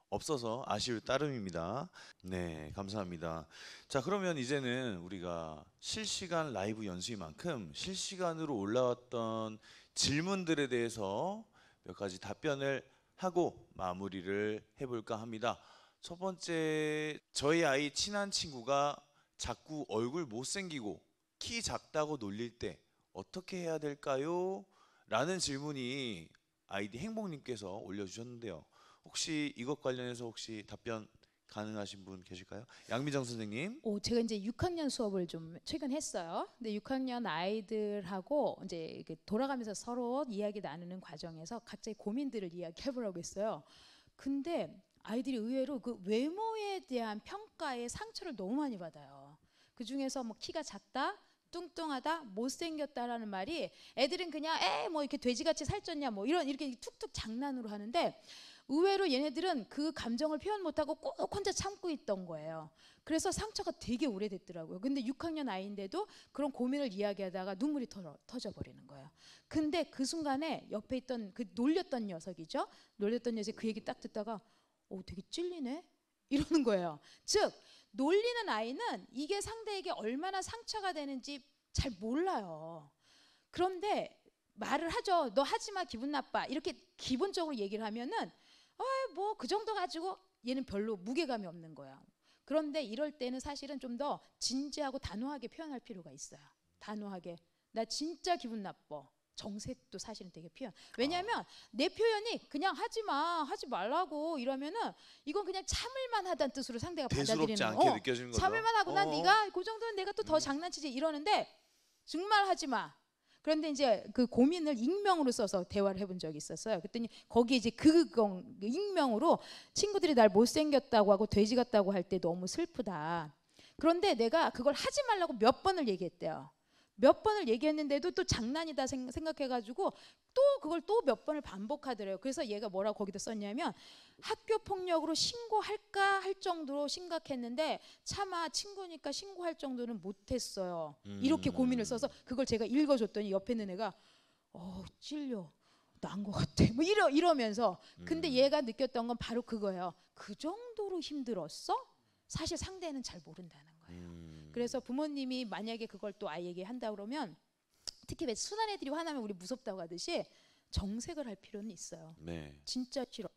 없어서 아쉬울 따름입니다. 네, 감사합니다. 자, 그러면 이제는 우리가 실시간 라이브 연수인 만큼 실시간으로 올라왔던 질문들에 대해서 몇 가지 답변을 하고 마무리를 해볼까 합니다. 첫 번째, 저희 아이 친한 친구가 자꾸 얼굴 못생기고 키 작다고 놀릴 때 어떻게 해야 될까요? 라는 질문이 아이디 행복님께서 올려주셨는데요. 혹시 이것 관련해서 혹시 답변 가능하신 분 계실까요? 양미정 선생님. 제가 이제 6학년 수업을 좀 최근 했어요. 근데 6학년 아이들하고 이제 이렇게 돌아가면서 서로 이야기 나누는 과정에서 각자의 고민들을 이야기해보라고 했어요. 근데 아이들이 의외로 그 외모에 대한 평가에 상처를 너무 많이 받아요. 그 중에서 뭐 키가 작다, 뚱뚱하다, 못생겼다라는 말이 애들은 그냥 뭐 이렇게 돼지같이 살쪘냐 뭐 이렇게 툭툭 장난으로 하는데 의외로 얘네들은 그 감정을 표현 못하고 꼭 혼자 참고 있던 거예요. 그래서 상처가 되게 오래됐더라고요. 근데 6학년 아이인데도 그런 고민을 이야기하다가 눈물이 터져버리는 거예요. 근데 그 순간에 옆에 있던 그 놀렸던 녀석이죠. 놀렸던 녀석이 그 얘기 딱 듣다가 되게 찔리네? 이러는 거예요. 즉 놀리는 아이는 이게 상대에게 얼마나 상처가 되는지 잘 몰라요. 그런데 말을 하죠. 너 하지마, 기분 나빠. 이렇게 기본적으로 얘기를 하면은 뭐 그 정도 가지고 얘는 별로 무게감이 없는 거야. 그런데 이럴 때는 사실은 좀 더 진지하고 단호하게 표현할 필요가 있어요. 단호하게. 나 진짜 기분 나빠. 정색도 사실은 되게 표현. 왜냐하면 내 표현이 그냥 하지마, 하지 말라고 이러면은 이건 그냥 참을만 하다는 뜻으로 상대가 대수롭지 받아들이는 않게 느껴지는 거죠. 참을만 하고 난 네가 그 정도는 내가 또 더 장난치지 이러는데 정말 하지마. 그런데 이제 그 고민을 익명으로 써서 대화를 해본 적이 있었어요. 그랬더니 거기 이제 그 익명으로 친구들이 날 못생겼다고 하고 돼지 같다고 할 때 너무 슬프다. 그런데 내가 그걸 하지 말라고 몇 번을 얘기했대요. 몇 번을 얘기했는데도 또 장난이다 생각해가지고 또 그걸 또 몇 번을 반복하더래요. 그래서 얘가 뭐라고 거기다 썼냐면 학교 폭력으로 신고할까 할 정도로 심각했는데 차마 친구니까 신고할 정도는 못했어요. 이렇게 고민을 써서 그걸 제가 읽어줬더니 옆에 있는 애가 찔려. 난 것 같아. 뭐 이러면서 근데 얘가 느꼈던 건 바로 그거예요. 그 정도로 힘들었어? 사실 상대는 잘 모른다는 거예요. 그래서 부모님이 만약에 그걸 또 아이에게 한다 그러면 특히 왜 순한 애들이 화나면 우리 무섭다고 하듯이 정색을 할 필요는 있어요. 네. 진짜 싫어.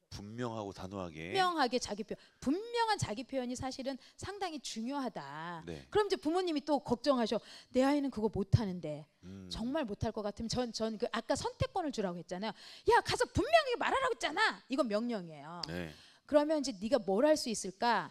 분명하고 단호하게. 분명하게 자기 표현. 분명한 자기 표현이 사실은 상당히 중요하다. 네. 그럼 이제 부모님이 또 걱정하셔. 내 아이는 그거 못하는데 정말 못할 것 같으면 전 그 아까 선택권을 주라고 했잖아요. 야 가서 분명하게 말하라고 했잖아. 이건 명령이에요. 네. 그러면 이제 네가 뭘 할 수 있을까?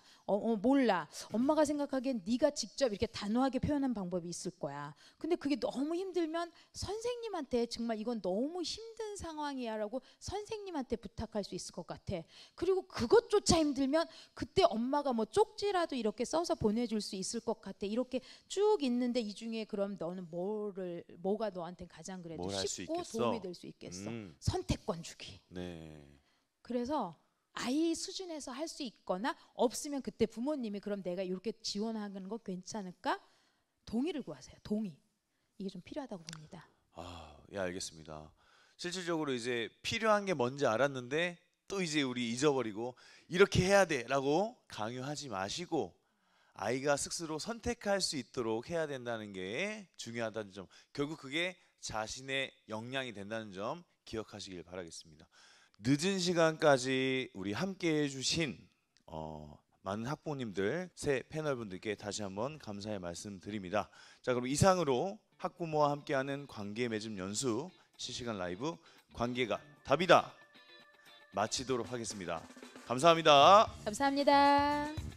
몰라. 엄마가 생각하기엔 네가 직접 이렇게 단호하게 표현한 방법이 있을 거야. 근데 그게 너무 힘들면 선생님한테 정말 이건 너무 힘든 상황이야라고 선생님한테 부탁할 수 있을 것 같아. 그리고 그것조차 힘들면 그때 엄마가 뭐 쪽지라도 이렇게 써서 보내줄 수 있을 것 같아. 이렇게 쭉 있는데 이 중에 그럼 너는 뭐가 너한테 가장 그래도 뭘 할 수 쉽고 있겠어? 도움이 될 수 있겠어? 선택권 주기. 네. 그래서 아이 수준에서 할 수 있거나 없으면 그때 부모님이 그럼 내가 이렇게 지원하는 거 괜찮을까? 동의를 구하세요. 동의. 이게 좀 필요하다고 봅니다. 예, 알겠습니다. 실질적으로 이제 필요한 게 뭔지 알았는데 또 이제 우리 잊어버리고 이렇게 해야 돼라고 강요하지 마시고 아이가 스스로 선택할 수 있도록 해야 된다는 게 중요하다는 점. 결국 그게 자신의 역량이 된다는 점 기억하시길 바라겠습니다. 늦은 시간까지 우리 함께 해주신 많은 학부모님들, 새 패널분들께 다시 한번 감사의 말씀드립니다. 자, 그럼 이상으로 학부모와 함께하는 관계 맺음 연수 실시간 라이브 관계가 답이다 마치도록 하겠습니다. 감사합니다. 감사합니다.